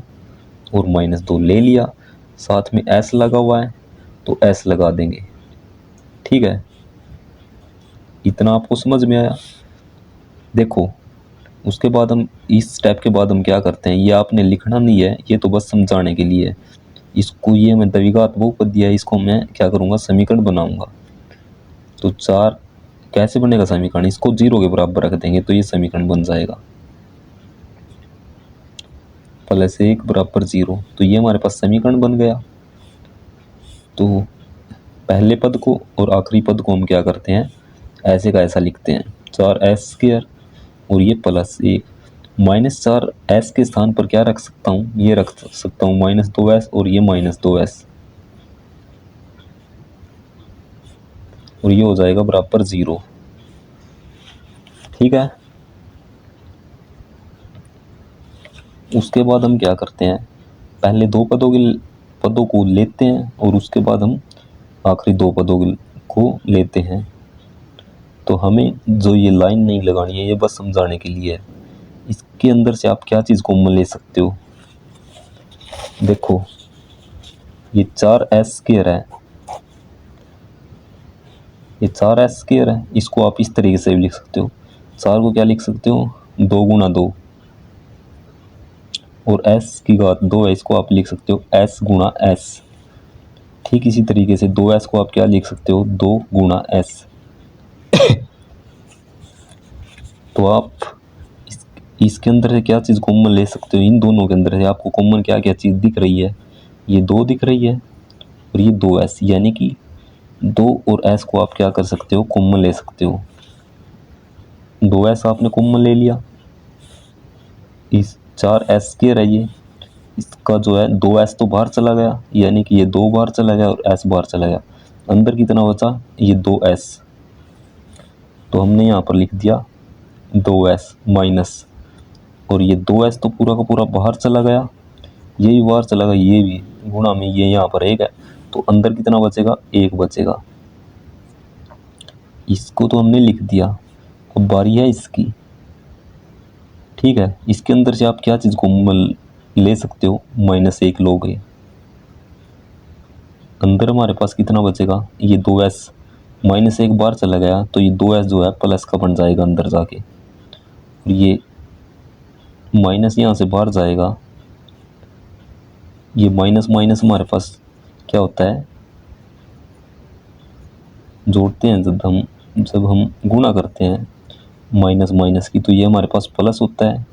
और -2 ले लिया, साथ में s लगा हुआ है तो s लगा देंगे, ठीक है। इतना आपको समझ में आया। देखो उसके बाद हम इस स्टेप के बाद हम क्या करते हैं, ये आपने लिखना नहीं है, ये तो बस समझाने के लिए। इसको ये मैं द्विघात बहुपद दिया है, इसको मैं क्या करूँगा, समीकरण बनाऊंगा। तो 4 कैसे बनेगा समीकरण, इसको 0 के बराबर रख देंगे तो ये समीकरण बन जाएगा, +1 = 0। तो ये हमारे पास समीकरण बन गया। तो पहले पद को और आखिरी पद को हम क्या करते हैं, ऐसे का ऐसा लिखते हैं, 4s² और ये +1। -4s के स्थान पर क्या रख सकता हूँ, ये रख सकता हूँ -2s और ये -2s, और ये हो जाएगा बराबर 0, ठीक है। उसके बाद हम क्या करते हैं, पहले दो पदों को लेते हैं और उसके बाद हम आखिरी दो पदों को लेते हैं। तो हमें जो ये लाइन नहीं लगानी है, ये बस समझाने के लिए है। इसके अंदर से आप क्या चीज़ कॉमन ले सकते हो, देखो ये 4s² है, ये 4s² है, इसको आप इस तरीके से भी लिख सकते हो। 4 को क्या लिख सकते हो, 2 × 2, और s की घात 2 है, इसको आप लिख सकते हो s × s। ठीक इसी तरीके से 2s को आप क्या लिख सकते हो, 2 × s। तो आप इसके अंदर से क्या चीज़ कॉमन ले सकते हो, इन दोनों के अंदर से आपको कॉमन क्या क्या चीज़ दिख रही है, ये 2 दिख रही है और ये 2s, यानी कि 2 और s को आप क्या कर सकते हो, कॉमन ले सकते हो। 2s आपने कॉमन ले लिया, 4s स्क्वायर है ये, इसका जो है 2s तो बाहर चला गया, यानी कि ये 2 बाहर चला गया और s बाहर चला गया। अंदर कितना बचा, ये 2s, तो हमने यहाँ पर लिख दिया 2s माइनस, और ये 2s तो पूरा का पूरा बाहर चला गया, ये भी बाहर चला गया, ये भी गुणा में ये यहाँ पर 1 है, तो अंदर कितना बचेगा, 1 बचेगा। इसको तो हमने लिख दिया, अब बारी है इसकी। ठीक है, इसके अंदर से आप क्या चीज़ कॉमन ले सकते हो, -1 लोगे। अंदर हमारे पास कितना बचेगा, ये 2s, -1 बाहर चला गया तो ये 2s जो है प्लस का बन जाएगा अंदर जाके, और ये माइनस यहाँ से बाहर जाएगा, ये माइनस माइनस हमारे पास क्या होता है, जोड़ते हैं जब हम गुणा करते हैं माइनस माइनस की, तो ये हमारे पास प्लस होता है।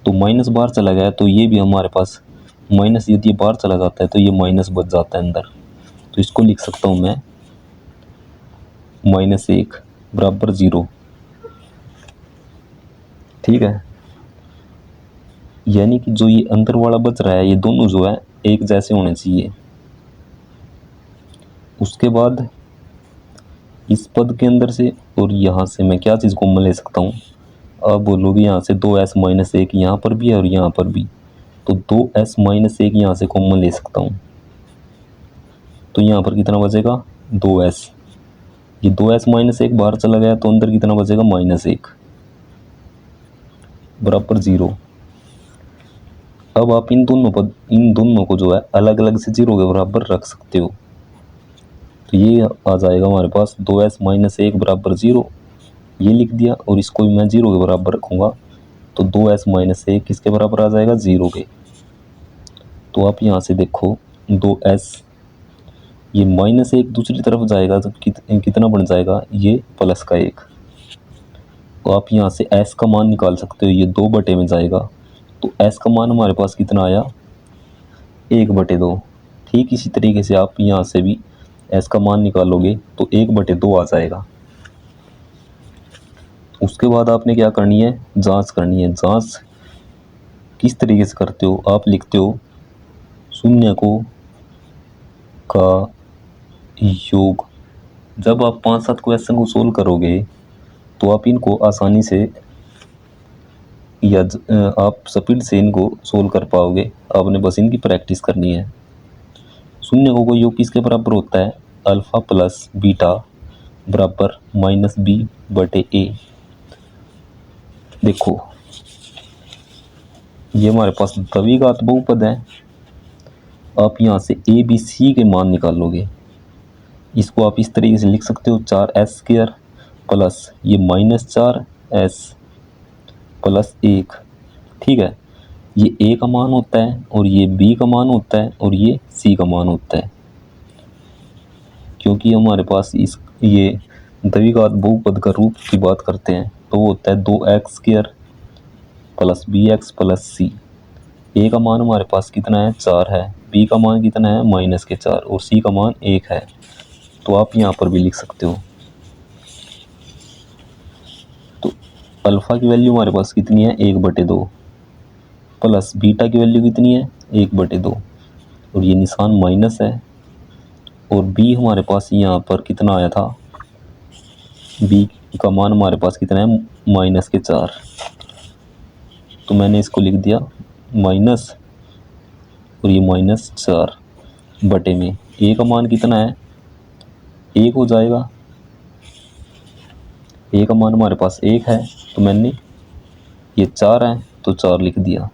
तो माइनस बाहर चला गया तो ये भी हमारे पास माइनस, यदि ये बाहर चला जाता है तो ये माइनस बच जाता है अंदर। तो इसको लिख सकता हूँ मैं -1 बराबर 0। ठीक है, यानी कि जो ये अंदर वाला बच रहा है, ये दोनों जो है एक जैसे होने चाहिए। उसके बाद इस पद के अंदर से और यहाँ से मैं क्या चीज़ कॉमन ले सकता हूँ, अब बोलोगे यहाँ से 2s -1 यहाँ पर भी है और यहाँ पर भी, तो 2s -1 यहाँ से कॉमन ले सकता हूँ, तो यहाँ पर कितना बचेगा, 2s, ये 2s -1 बाहर चला गया तो अंदर कितना बचेगा, -1 बराबर 0। अब आप इन दोनों को जो है अलग अलग से 0 के बराबर रख सकते हो, तो ये आ जाएगा हमारे पास 2s -1 बराबर 0, ये लिख दिया, और इसको भी मैं 0 के बराबर रखूँगा तो 2s -1 किसके बराबर आ जाएगा, 0 के। तो आप यहाँ से देखो 2s, ये -1 दूसरी तरफ जाएगा तो कितना बन जाएगा, ये प्लस का 1। तो आप यहाँ से s का मान निकाल सकते हो, ये 2 बटे में जाएगा, तो s का मान हमारे पास कितना आया, 1/2। ठीक इसी तरीके से आप यहाँ से भी s का मान निकालोगे तो 1/2 आ जाएगा। उसके बाद आपने क्या करनी है, जांच करनी है। जांच किस तरीके से करते हो, आप लिखते हो शून्य को का योग। जब आप 5-7 क्वेश्चन को सोल्व करोगे तो आप इनको आसानी से या आप स्पीड से इनको सोल्व कर पाओगे, आपने बस इनकी प्रैक्टिस करनी है। शून्य को योग किसके बराबर होता है, अल्फा प्लस बीटा बराबर -b/a। देखो ये हमारे पास द्विघात बहुपद है, आप यहाँ से a b c के मान निकालोगे। इसको आप इस तरीके से लिख सकते हो, 4s² प्लस ये -4s प्लस 1। ठीक है, ये a का मान होता है और ये b का मान होता है और ये c का मान होता है। क्योंकि हमारे पास ये द्विघात बहुपद का रूप की बात करते हैं तो वो होता है 2x² plus bx plus c। a का मान हमारे पास कितना है, 4 है, b का मान कितना है, -4, और c का मान 1 है। तो आप यहाँ पर भी लिख सकते हो। तो अल्फा की वैल्यू हमारे पास कितनी है, 1/2, प्लस बीटा की वैल्यू कितनी है, 1/2, और ये निशान माइनस है, और b हमारे पास यहाँ पर कितना आया था, b का मान हमारे पास कितना है, -4। तो मैंने इसको लिख दिया माइनस और ये -4 बटे में a का मान कितना है, 1 हो जाएगा। a का मान हमारे पास 1 है, तो मैंने ये 4 है तो 4 लिख दिया।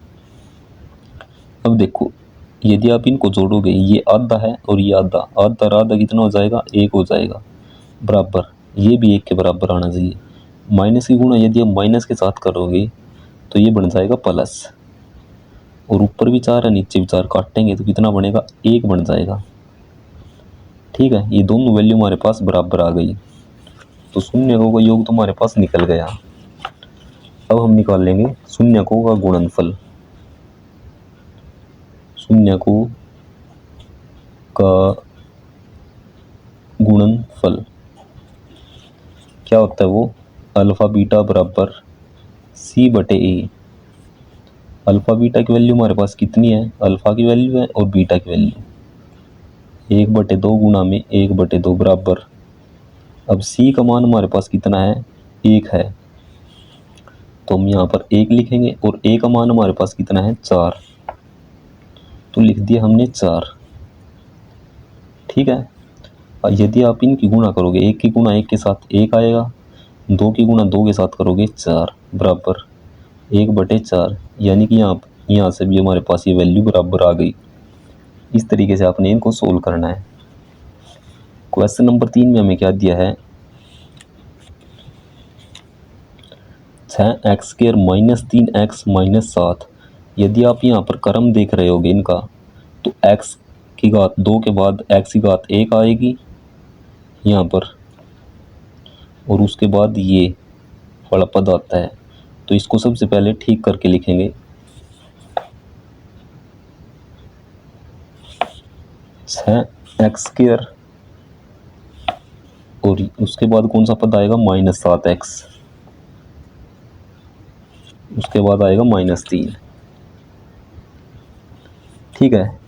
अब देखो यदि आप इनको जोड़ोगे, ये आधा है और ये आधा, आधा और आधा कितना हो जाएगा, 1 हो जाएगा बराबर, ये भी 1 के बराबर आना चाहिए। माइनस की गुणा यदि आप माइनस के साथ करोगे तो ये बन जाएगा प्लस, और ऊपर भी 4 है नीचे भी 4, काटेंगे तो कितना बनेगा, 1 बन जाएगा। ठीक है, ये दोनों वैल्यू हमारे पास बराबर आ गई, तो शून्यकों का योग तो हमारे पास निकल गया। अब हम निकाल लेंगे शून्यकों का गुणनफल। शून्यकों का गुणनफल क्या होता है, वो अल्फा बीटा बराबर c/a। अल्फ़ा बीटा की वैल्यू हमारे पास कितनी है, अल्फ़ा की वैल्यू है और बीटा की वैल्यू 1/2 गुणा में 1/2 बराबर। अब सी का मान हमारे पास कितना है, 1 है, तो हम यहाँ पर 1 लिखेंगे और ए का मान हमारे पास कितना है, 4, तो लिख दिया हमने 4। ठीक है। और यदि आप इनकी गुणा करोगे, 1 की गुणा 1 के साथ 1 आएगा, 2 की गुणा 2 के साथ करोगे 4 बराबर 1/4, यानी कि यहाँ से भी हमारे पास ये वैल्यू बराबर आ गई। इस तरीके से आपने इनको सोल्व करना है। क्वेश्चन नंबर 3 में हमें क्या दिया है, 6x² - 3x - 7। यदि आप यहाँ पर क्रम देख रहे होगे इनका, तो x की घात 2 के बाद x की घात 1 आएगी यहाँ पर, और उसके बाद ये वाला पद आता है। तो इसको सबसे पहले ठीक करके लिखेंगे, 6x² और उसके बाद कौन सा पद आएगा, -7x, उसके बाद आएगा -3। ठीक है।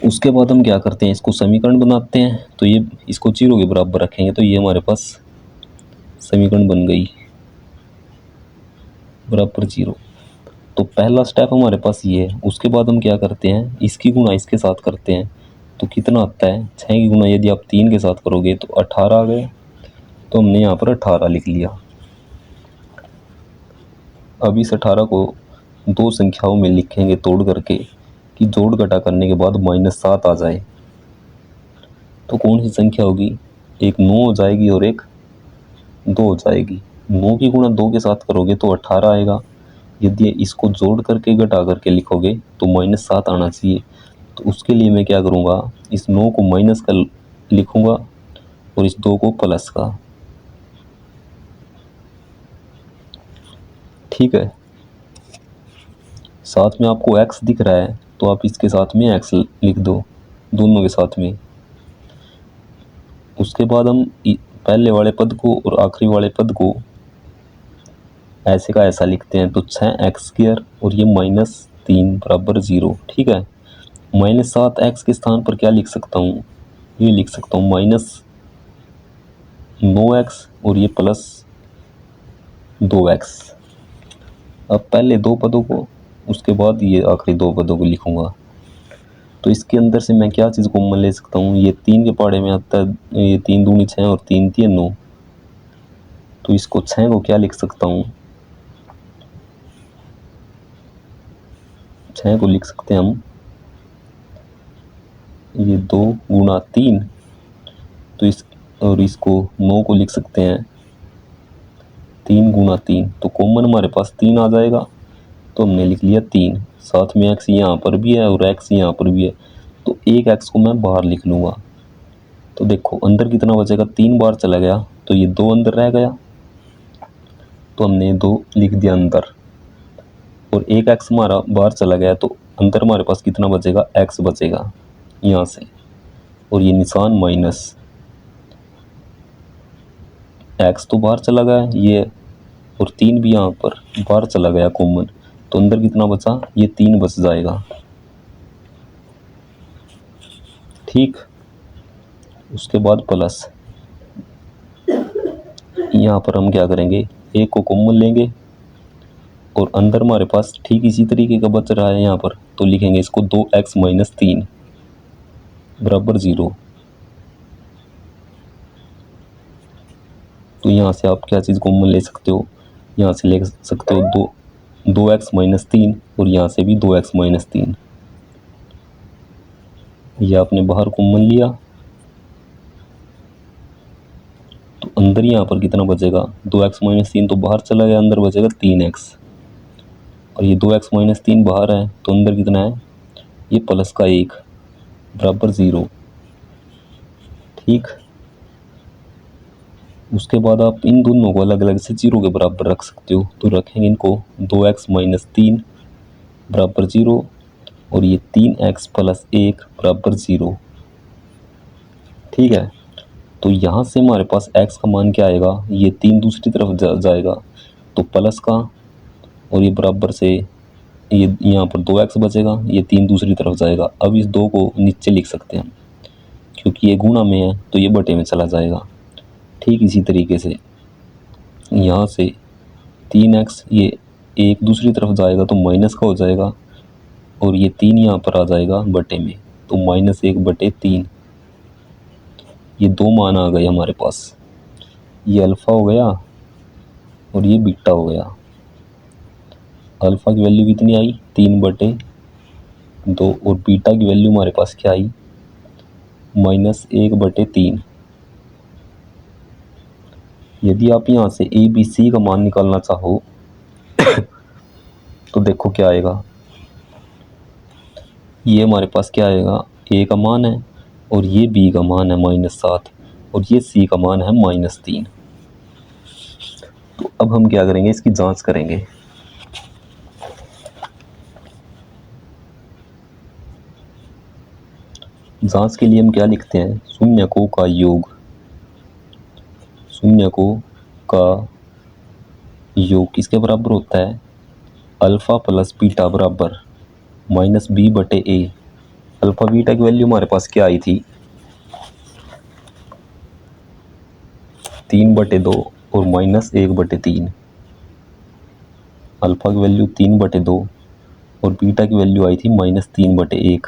उसके बाद हम क्या करते हैं, इसको समीकरण बनाते हैं। तो ये इसको 0 के बराबर रखेंगे, तो ये हमारे पास समीकरण बन गई बराबर 0। तो पहला स्टेप हमारे पास ये है। उसके बाद हम क्या करते हैं, इसकी गुणा इसके साथ करते हैं, तो कितना आता है, 6 की गुणा यदि आप 3 के साथ करोगे तो 18 आ गया, तो हमने यहाँ पर 18 लिख लिया। अब इस 18 को दो संख्याओं में लिखेंगे तोड़ करके, कि जोड़ घटा करने के बाद -7 आ जाए। तो कौन सी संख्या होगी, एक 9 हो जाएगी और एक 2 हो जाएगी। 9 की गुणा 2 के साथ करोगे तो 18 आएगा। यदि इसको जोड़ करके घटा करके लिखोगे तो -7 आना चाहिए। तो उसके लिए मैं क्या करूँगा, इस 9 को माइनस का लिखूँगा और इस 2 को प्लस का। ठीक है। साथ में आपको x दिख रहा है, तो आप इसके साथ में x लिख दो, दोनों के साथ में। उसके बाद हम पहले वाले पद को और आखिरी वाले पद को ऐसे का ऐसा लिखते हैं। तो 6x² और ये -3 बराबर 0। ठीक है। -7x के स्थान पर क्या लिख सकता हूँ, ये लिख सकता हूँ -9x और ये +2x। अब पहले दो पदों को, उसके बाद ये आखिरी दो पदों को लिखूंगा। तो इसके अंदर से मैं क्या चीज़ कॉमन ले सकता हूँ, ये 3 के पहाड़े में आता है, ये 3 दूनी 6 और 3 3 9। तो इसको 6 को क्या लिख सकता हूँ, 6 को लिख सकते हैं हम, ये 2 गुणा 3। तो और इसको 9 को लिख सकते हैं 3 गुणा 3। तो कॉमन हमारे पास 3 आ जाएगा, तो हमने लिख लिया 3। साथ में x यहाँ पर भी है और x यहाँ पर भी है, तो एक x को मैं बाहर लिख लूँगा। तो देखो अंदर कितना बचेगा, 3 बार चला गया तो ये 2 अंदर रह गया, तो हमने 2 लिख दिया अंदर। और एक x हमारा बाहर चला गया, तो अंदर हमारे पास कितना बचेगा, x बचेगा यहाँ से, और ये निशान माइनस। x तो बाहर चला गया ये, और 3 भी यहाँ पर बाहर चला गया कॉमन, तो अंदर कितना बचा, ये 3 बच जाएगा। ठीक। उसके बाद प्लस, यहाँ पर हम क्या करेंगे, एक को कॉमन लेंगे और अंदर हमारे पास ठीक इसी तरीके का बच रहा है यहाँ पर, तो लिखेंगे इसको 2x - 3 बराबर 0। तो यहाँ से आप क्या चीज़ कॉमन ले सकते हो, यहाँ से ले सकते हो 2x - 3 और यहाँ से भी 2x - 3। ये आपने बाहर कॉमन लिया, तो अंदर यहाँ पर कितना बचेगा, 2x - 3 तो बाहर चला गया, अंदर बचेगा 3x, और ये 2x - 3 बाहर है, तो अंदर कितना है, ये प्लस का 1 बराबर 0। ठीक। उसके बाद आप इन दोनों को अलग अलग से 0 के बराबर रख सकते हो। तो रखेंगे इनको 2x - 3 बराबर 0 और ये 3x + 1 बराबर 0। ठीक है। तो यहाँ से हमारे पास x का मान क्या आएगा, ये 3 दूसरी तरफ जाएगा, तो प्लस का और ये बराबर से ये यहाँ पर 2x बचेगा, ये 3 दूसरी तरफ जाएगा। अब इस 2 को नीचे लिख सकते हैं हम, क्योंकि ये गुणा में है तो ये बटे में चला जाएगा। ठीक इसी तरीके से यहाँ से 3x ये एक दूसरी तरफ जाएगा तो माइनस का हो जाएगा, और ये 3 यहाँ पर आ जाएगा बटे में, तो -1/3। ये 2 मान आ गए हमारे पास, ये अल्फ़ा हो गया और ये बीटा हो गया। अल्फ़ा की वैल्यू कितनी आई 3/2, और बीटा की वैल्यू हमारे पास क्या आई -1/3। यदि आप यहाँ से ए बी सी का मान निकालना चाहो तो देखो क्या आएगा, ये हमारे पास क्या आएगा, ए का मान है और ये बी का मान है -7 और ये सी का मान है -3। तो अब हम क्या करेंगे, इसकी जांच करेंगे। जांच के लिए हम क्या लिखते हैं, शून्यकों का योग, शून्यकों का योग किसके बराबर होता है, अल्फ़ा प्लस बीटा बराबर -b/a। अल्फ़ा बीटा की वैल्यू हमारे पास क्या आई थी 3/2 और -1/3। अल्फ़ा की वैल्यू 3/2 और बीटा की वैल्यू आई थी -3/1।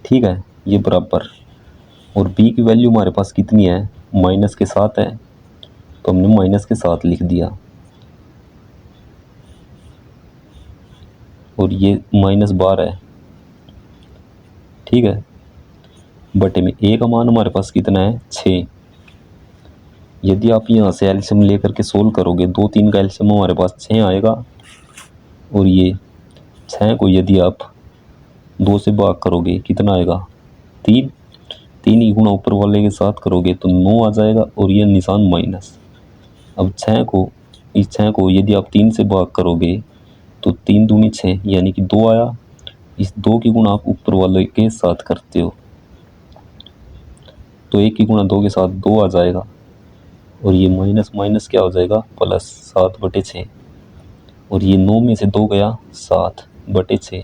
ठीक है, ये बराबर, और बी की वैल्यू हमारे पास कितनी है, माइनस के साथ है, तो हमने माइनस के साथ लिख दिया, और ये -12 है। ठीक है, बटे में ए का मान हमारे पास कितना है 6। यदि आप यहाँ से एलसीएम लेकर के सोल्व करोगे, 2 3 का एलसीएम हमारे पास 6 आएगा, और ये 6 को यदि आप 2 से भाग करोगे कितना आएगा 3। 3 ही गुणा ऊपर वाले के साथ करोगे तो 9 आ जाएगा, और ये निशान माइनस। अब 6 को, इस 6 को यदि आप 3 से भाग करोगे तो 3 दूनी 6 यानी कि 2 आया। इस 2 की गुणा आप ऊपर वाले के साथ करते हो तो 1 की गुणा 2 के साथ 2 आ जाएगा, और ये माइनस माइनस क्या हो जाएगा प्लस 7/6, और ये 9 में से 2 गया 7/6,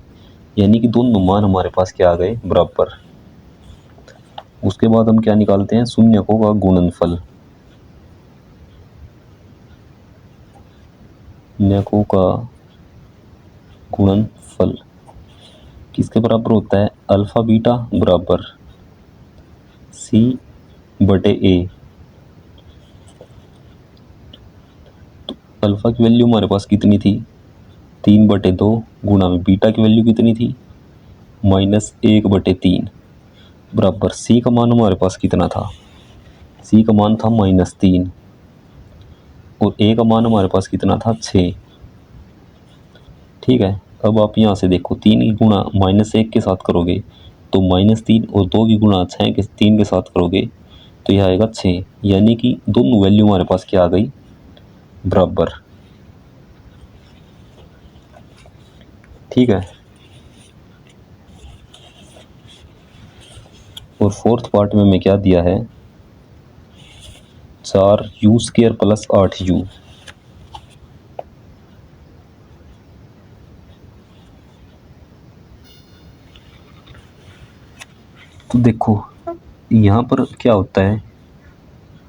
यानी कि दोनों मान हमारे पास क्या आ गए बराबर। उसके बाद हम क्या निकालते हैं, शून्यकों का गुणनफल। शून्यकों का गुणनफल किसके बराबर होता है, अल्फ़ा बीटा बराबर c/a। तो अल्फ़ा की वैल्यू हमारे पास कितनी थी 3/2 गुणा में बीटा की वैल्यू कितनी थी -1/3 बराबर सी का मान हमारे पास कितना था, सी का मान था -3, और ए का मान हमारे पास कितना था 6। ठीक है, अब आप यहाँ से देखो 3 की गुणा -1 के साथ करोगे तो -3, और 2 की गुणा 3 के साथ करोगे तो यह आएगा 6, यानी कि दोनों वैल्यू हमारे पास क्या आ गई बराबर। ठीक है, और फोर्थ पार्ट में मैं क्या दिया है 4u² + 8u। तो देखो यहाँ पर क्या होता है,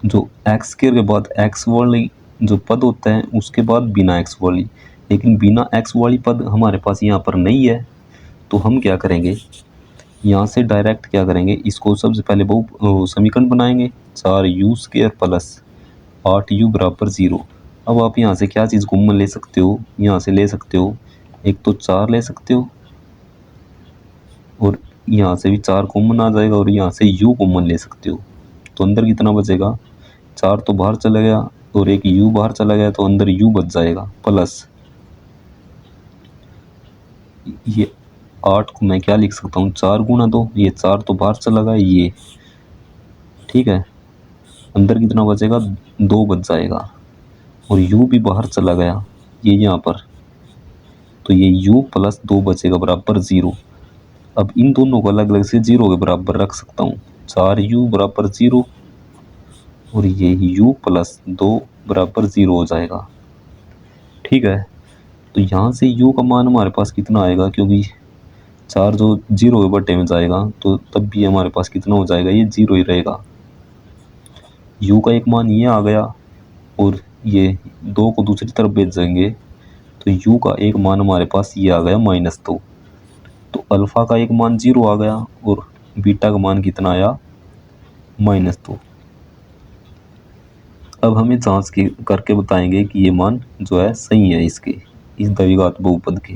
जो x² के बाद x वाली जो पद होता है उसके बाद बिना x वाली, लेकिन बिना x वाली पद हमारे पास यहाँ पर नहीं है। तो हम क्या करेंगे, यहाँ से डायरेक्ट क्या करेंगे, इसको सबसे पहले बहु समीकरण बनाएंगे 4u² + 8u = 0। अब आप यहाँ से क्या चीज़ कॉमन ले सकते हो, यहाँ से ले सकते हो एक तो 4 ले सकते हो, और यहाँ से भी 4 कॉमन आ जाएगा, और यहाँ से u कॉमन ले सकते हो। तो अंदर कितना बचेगा, 4 तो बाहर चला गया और एक u बाहर चला गया, तो अंदर u बच जाएगा, प्लस ये 8 को मैं क्या लिख सकता हूँ 4 गुणा 2, ये 4 तो बाहर चला गया ये। ठीक है, अंदर कितना बचेगा 2 बच जाएगा, और u भी बाहर चला गया ये यहाँ पर, तो ये u + 2 बचेगा बराबर 0। अब इन दोनों को अलग अलग से 0 के बराबर रख सकता हूँ, 4u = 0, और ये u + 2 = 0 हो जाएगा। ठीक है, तो यहाँ से u का मान हमारे पास कितना आएगा, क्योंकि 4 जो 0 के बटे में जाएगा तो तब भी हमारे पास कितना हो जाएगा, ये 0 ही रहेगा। u का एक मान ये आ गया और ये 2 को दूसरी तरफ भेज देंगे तो u का एक मान हमारे पास ये आ गया -2। तो अल्फ़ा का एक मान 0 आ गया और बीटा का मान कितना आया, -2। अब हमें जांच करके बताएंगे कि ये मान जो है सही है इसके, इस द्विघात बहुपद के।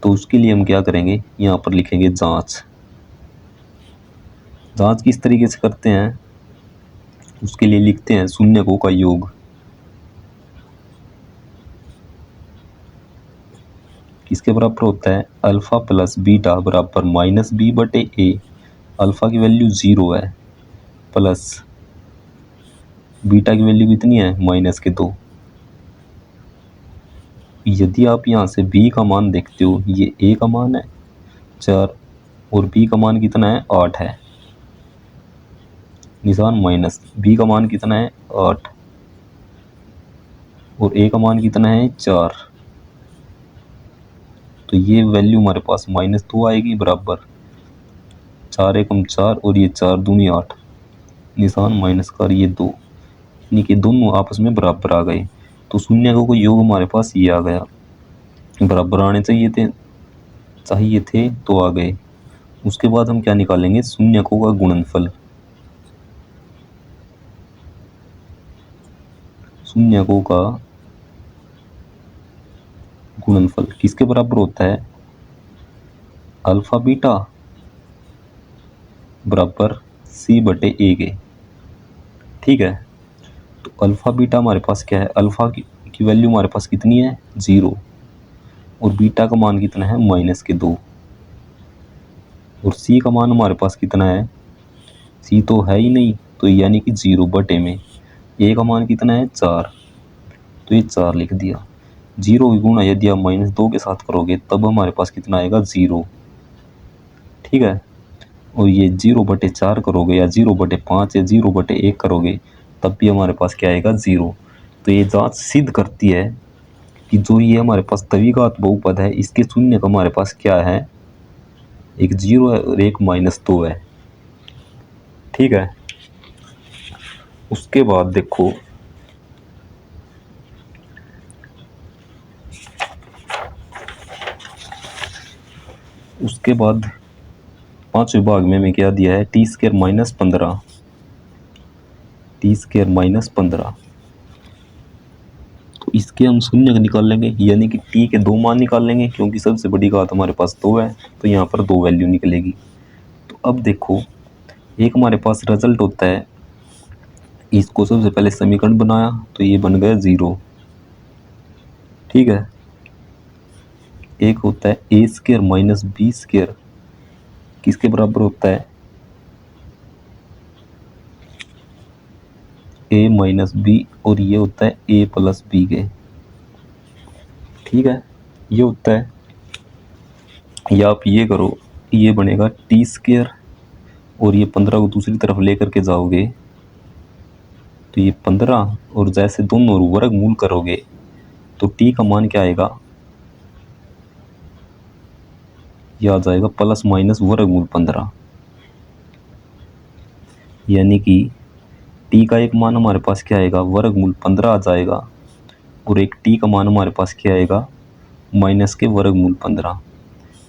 तो उसके लिए हम क्या करेंगे, यहाँ पर लिखेंगे जांच। जांच किस तरीके से करते हैं, उसके लिए लिखते हैं शून्यकों का योग। किसके बराबर होता है, अल्फा प्लस बीटा बराबर -b/a। अल्फा की वैल्यू 0 है, प्लस बीटा की वैल्यू कितनी है, -2। यदि आप यहाँ से b का मान देखते हो, ये a का मान है 4 और b का मान कितना है, 8 है, निशान माइनस। b का मान कितना है, 8 और a का मान कितना है, 4। तो ये वैल्यू हमारे पास -2 आएगी, बराबर 4 एकम 4 और ये 4 दूनी 8, निशान माइनस का, ये 2, यानी कि दोनों आपस में बराबर आ गए। तो शून्यकों का योग हमारे पास ये आ गया, बराबर आने चाहिए थे तो आ गए। उसके बाद हम क्या निकालेंगे, शून्यकों का गुणनफल। शून्यकों का गुणनफल किसके बराबर होता है, अल्फा बीटा बराबर c/a के। ठीक है, तो अल्फा बीटा हमारे पास क्या है, अल्फा की वैल्यू हमारे पास कितनी है, 0 और बीटा का मान कितना है, -2 और c का मान हमारे पास कितना है, c तो है ही नहीं, तो यानी कि 0 बटे में a का मान कितना है, 4, तो ये 4 लिख दिया। 0 की गुणा यदि आप -2 के साथ करोगे तब हमारे पास कितना आएगा, 0। ठीक है, और ये 0/4 करोगे या 0/5 या 0/1 करोगे तब भी हमारे पास क्या आएगा, 0। तो ये जांच सिद्ध करती है कि जो ये हमारे पास द्विघात बहुपद है इसके शून्य का हमारे पास क्या है, एक 0 है और एक -2 है। ठीक है, उसके बाद देखो, उसके बाद 5वें भाग में हमें क्या दिया है, t² - 15, t² - 15। तो इसके हम शून्य निकाल लेंगे, यानी कि t के 2 मान निकाल लेंगे, क्योंकि सबसे बड़ी घात हमारे पास 2 है तो यहाँ पर 2 वैल्यू निकलेगी। तो अब देखो, एक हमारे पास रिजल्ट होता है, इसको सबसे पहले समीकरण बनाया तो ये बन गया 0। ठीक है, एक होता है a² - b², किसके बराबर होता है, a - b और ये होता है a + b के। ठीक है, ये होता है, या आप ये करो, ये बनेगा t² और ये 15 को दूसरी तरफ लेकर के जाओगे तो ये 15 और जैसे दोनों वर्गमूल करोगे तो t का मान क्या आएगा, यह आ जाएगा ± वर्गमूल 15, यानी कि t का एक मान हमारे पास क्या आएगा, वर्गमूल 15 आ जाएगा और एक t का मान हमारे पास क्या आएगा, माइनस के वर्गमूल 15।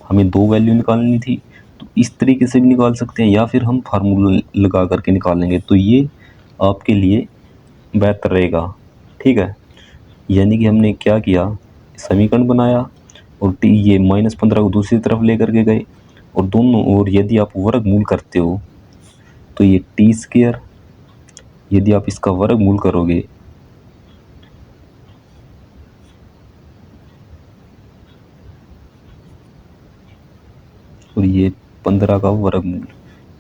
हमें 2 वैल्यू निकालनी थी, तो इस तरीके से भी निकाल सकते हैं या फिर हम फार्मूला लगा करके निकालेंगे, तो ये आपके लिए बेहतर रहेगा। ठीक है, यानी कि हमने क्या किया, समीकरण बनाया और ये -15 को दूसरी तरफ लेकर के गए और दोनों ओर यदि आप वर्गमूल करते हो तो ये t², यदि आप इसका वर्गमूल करोगे और ये 15 का वर्गमूल,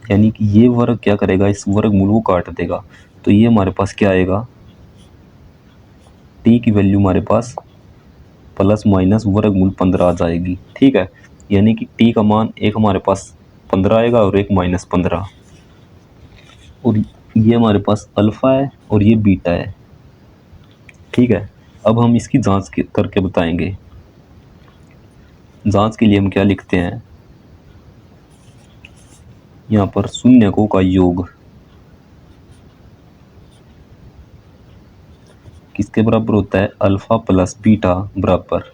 यानी कि ये वर्ग क्या करेगा, इस वर्गमूल को काट देगा। तो ये हमारे पास क्या आएगा, t की वैल्यू हमारे पास ± वर्गमूल 15 आ जाएगी। ठीक है, यानी कि t का मान एक हमारे पास 15 आएगा और एक -15, और ये हमारे पास अल्फा है और ये बीटा है। ठीक है, अब हम इसकी जांच करके बताएंगे। जांच के लिए हम क्या लिखते हैं, यहाँ पर शून्यकों का योग किसके बराबर होता है, अल्फा प्लस बीटा बराबर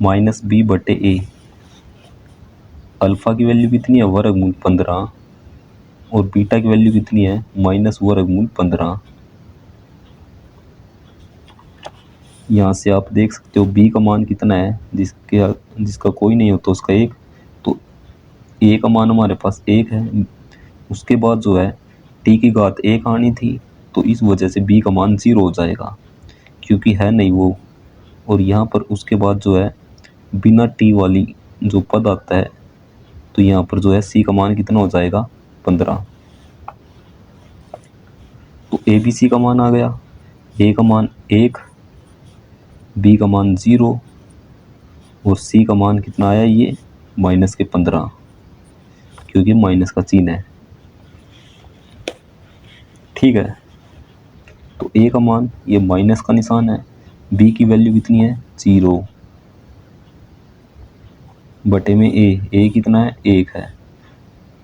माइनस बी बटे ए। अल्फा की वैल्यू कितनी है, वर्गमूल 15, और बीटा की वैल्यू कितनी है, माइनस वर्गमूल 15। यहाँ से आप देख सकते हो बी का मान कितना है, जिसका कोई नहीं हो तो उसका एक, तो ए का मान हमारे पास एक है। उसके बाद जो है टी की घात एक आनी थी, तो इस वजह से बी का मान 0 हो जाएगा क्योंकि है नहीं वो। और यहाँ पर उसके बाद जो है बिना टी वाली जो पद आता है, तो यहाँ पर जो है सी का मान कितना हो जाएगा, 15। तो ए बी सी का मान आ गया, ए का मान 1, बी का मान 0, और सी का मान कितना आया, ये माइनस के 15, क्योंकि माइनस का चिन्ह है। ठीक है, तो ए का मान ये माइनस का निशान है, बी की वैल्यू कितनी है, 0 बटे में ए कितना है, 1 है।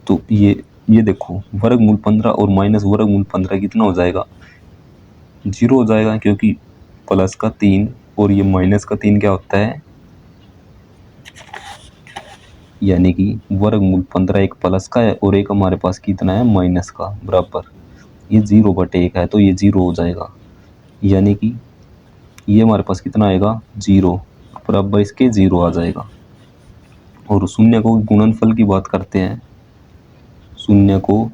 तो ये देखो वर्गमूल 15 और माइनस वर्गमूल 15 कितना हो जाएगा, 0 हो जाएगा, क्योंकि प्लस का 3 और ये माइनस का 3 क्या होता है, यानी कि वर्गमूल 15 एक प्लस का है और एक हमारे पास कितना है, माइनस का, बराबर ये 0 बटे 1 है, तो ये 0 हो जाएगा। यानी कि ये हमारे पास कितना आएगा, 0, बराबर इसके 0 आ जाएगा। और शून्य को गुणनफल की बात करते हैं, शून्य को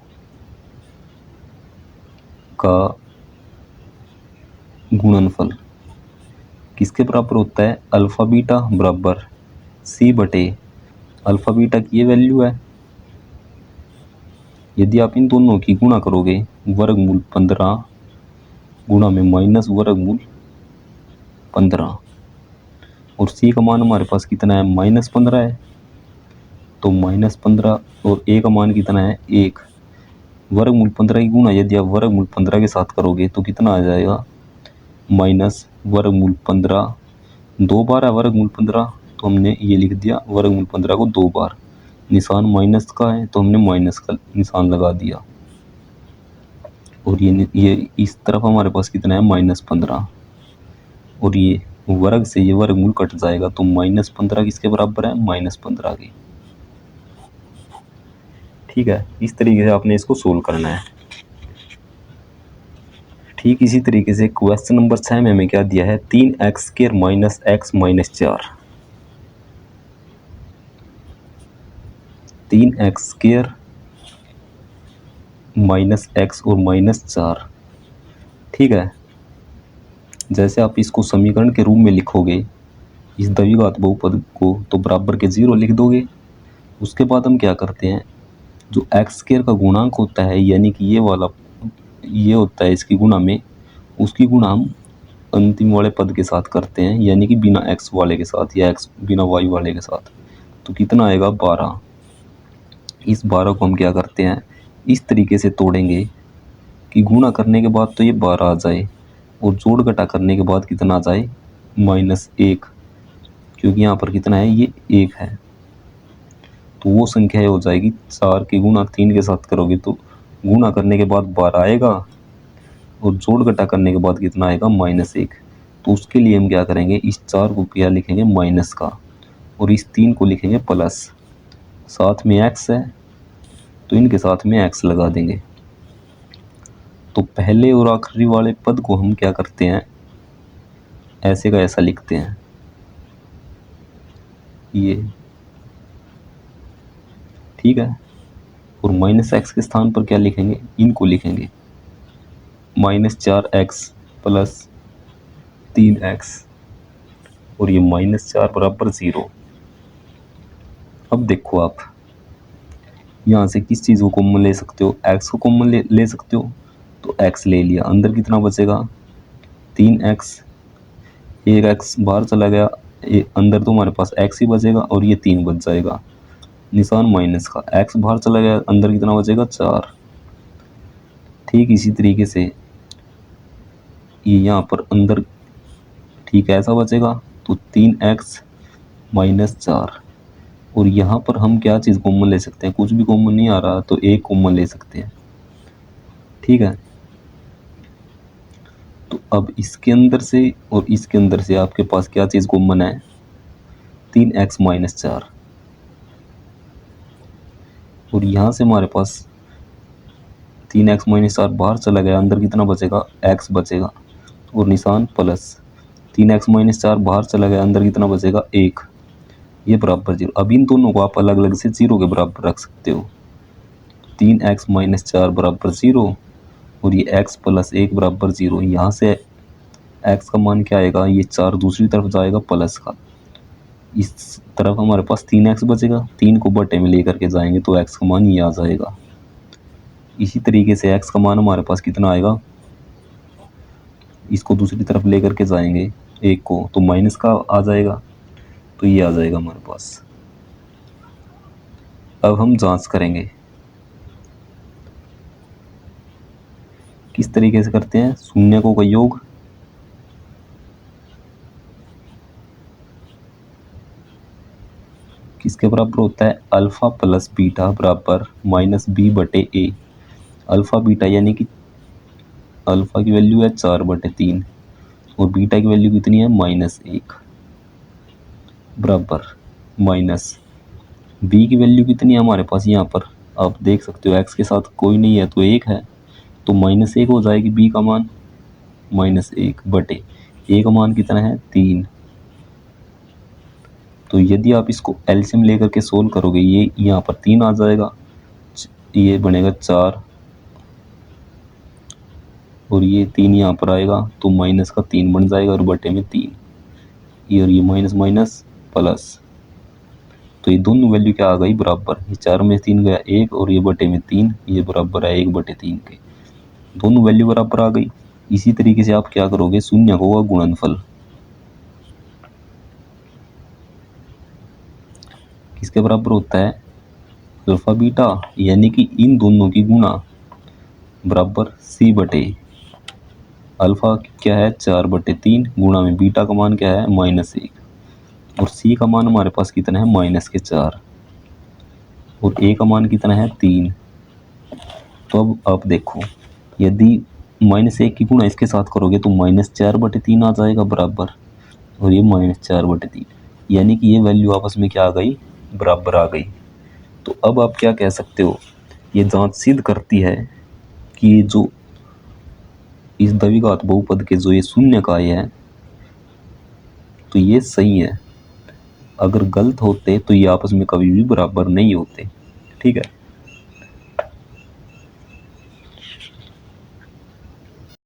का गुणनफल किसके बराबर होता है, अल्फा बीटा बराबर सी बटे अल्फा बीटा की ये वैल्यू है। यदि आप इन दोनों की गुणा करोगे, वर्गमूल 15 गुणा में माइनस वर्गमूल 15, और सी का मान हमारे पास कितना है, -15 है, तो -15 और ए का मान कितना है, 1। वर्गमूल 15 की गुणा यदि आप वर्गमूल 15 के साथ करोगे तो कितना आ जाएगा, माइनस वर्गमूल 15, 2 बार है वर्गमूल 15, तो हमने ये लिख दिया वर्गमूल 15 को 2 बार, निशान माइनस का है तो हमने माइनस का निशान लगा दिया। और ये इस तरफ हमारे पास कितना है, -15, और ये वर्ग से ये वर्गमूल कट जाएगा, तो -15 किसके बराबर है, -15 के। ठीक है, इस तरीके से आपने इसको सोल्व करना है। ठीक इसी तरीके से क्वेश्चन नंबर 6 में हमें क्या दिया है, 3x² minus x minus 4, 3x² minus x और -4। ठीक है, जैसे आप इसको समीकरण के रूप में लिखोगे इस द्विघात बहुपद को, तो बराबर के 0 लिख दोगे। उसके बाद हम क्या करते हैं, जो x² का गुणांक होता है, यानी कि ये वाला ये होता है इसकी गुणा में, उसकी गुणा हम अंतिम वाले पद के साथ करते हैं, यानी कि बिना x वाले के साथ या x बिना y वाले के साथ। तो कितना आएगा, 12। इस 12 को हम क्या करते हैं, इस तरीके से तोड़ेंगे कि गुणा करने के बाद तो ये 12 आ जाए, और जोड़ घटा करने के बाद कितना आ जाए, -1, क्योंकि यहाँ पर कितना है, ये 1 है। तो वो संख्या हो जाएगी 4 की गुणा 3 के साथ करोगे तो गुणा करने के बाद 12 आएगा, और जोड़ घटा करने के बाद कितना आएगा, -1। तो उसके लिए हम क्या करेंगे, इस 4 को क्या लिखेंगे, माइनस का, और इस 3 को लिखेंगे प्लस। साथ में x है तो इनके साथ में x लगा देंगे। तो पहले और आखिरी वाले पद को हम क्या करते हैं, ऐसे का ऐसा लिखते हैं, ये ठीक है। और -x के स्थान पर क्या लिखेंगे, इनको लिखेंगे -4x प्लस 3x, और ये -4 बराबर 0। अब देखो आप यहाँ से किस चीज़ को कॉमन ले सकते हो, x को कॉमन ले सकते हो, तो x ले लिया, अंदर कितना बचेगा, 3x, 1x बाहर चला गया, अंदर तो हमारे पास x ही बचेगा, और ये 3 बच जाएगा, निशान माइनस का, x बाहर चला गया, अंदर कितना बचेगा, 4। ठीक इसी तरीके से ये यहाँ पर अंदर ठीक ऐसा बचेगा, तो 3x -4। और यहाँ पर हम क्या चीज़ कॉमन ले सकते हैं, कुछ भी कॉमन नहीं आ रहा तो एक कॉमन ले सकते हैं। ठीक है, तो अब इसके अंदर से और इसके अंदर से आपके पास क्या चीज़ कॉमन है, 3x-4। और यहाँ से हमारे पास 3x-4 बाहर चला गया, अंदर कितना बचेगा, x बचेगा और निशान प्लस। 3x-4 बाहर चला गया, अंदर कितना बचेगा, 1। ये बराबर 0। अब इन दोनों को आप अलग अलग से 0 के बराबर रख सकते हो। 3x-4 बराबर 0 और ये x प्लस 1 बराबर 0। यहाँ से x का मान क्या आएगा, ये 4 दूसरी तरफ जाएगा प्लस का, इस तरफ हमारे पास 3x बचेगा, 3 को बटे में लेकर के जाएंगे तो x का मान ये आ जाएगा। इसी तरीके से x का मान हमारे पास कितना आएगा, इसको दूसरी तरफ लेकर के जाएंगे 1 को तो माइनस का आ जाएगा, तो ये आ जाएगा हमारे पास। अब हम जांच करेंगे, किस तरीके से करते हैं, शून्य का योग किसके बराबर होता है, अल्फा प्लस बीटा बराबर -b/a। अल्फा बीटा यानी कि अल्फा की वैल्यू है 4/3 और बीटा की वैल्यू कितनी है, -1 बराबर माइनस बी की वैल्यू कितनी है हमारे पास, यहाँ पर आप देख सकते हो x के साथ कोई नहीं है तो 1 है, तो -1 हो जाएगी b का मान, -1/a का मान कितना है, 3। तो यदि आप इसको एलसीएम लेकर के सोल्व करोगे, ये यहाँ पर 3 आ जाएगा, ये बनेगा 4 और ये 3 यहाँ पर आएगा तो माइनस का 3 बन जाएगा और बटे में 3, ये और ये माइनस माइनस प्लस, तो ये दोनों वैल्यू क्या आ गई, बराबर। ये 4 में 3 गया 1 और ये बटे में 3, ये बराबर है 1/3 के, दोनों वैल्यू बराबर आ गई। इसी तरीके से आप क्या करोगे, शून्य का गुणनफल किसके बराबर होता है, अल्फा बीटा यानी कि इन दोनों की गुणा बराबर c/a। अल्फा क्या है 4/3 गुणा में बीटा का मान क्या है, -1 और c का मान हमारे पास कितना है, -4 और a का मान कितना है, 3। तो अब आप देखो, यदि -1 की गुणा इसके साथ करोगे तो -4/3 आ जाएगा बराबर, और ये -4/3 यानी कि ये वैल्यू आपस में क्या आ गई, बराबर आ गई। तो अब आप क्या कह सकते हो, ये जांच सिद्ध करती है कि ये जो इस द्विघात बहुपद के जो ये शून्य का है तो ये सही है, अगर गलत होते तो ये आपस में कभी भी बराबर नहीं होते। ठीक है।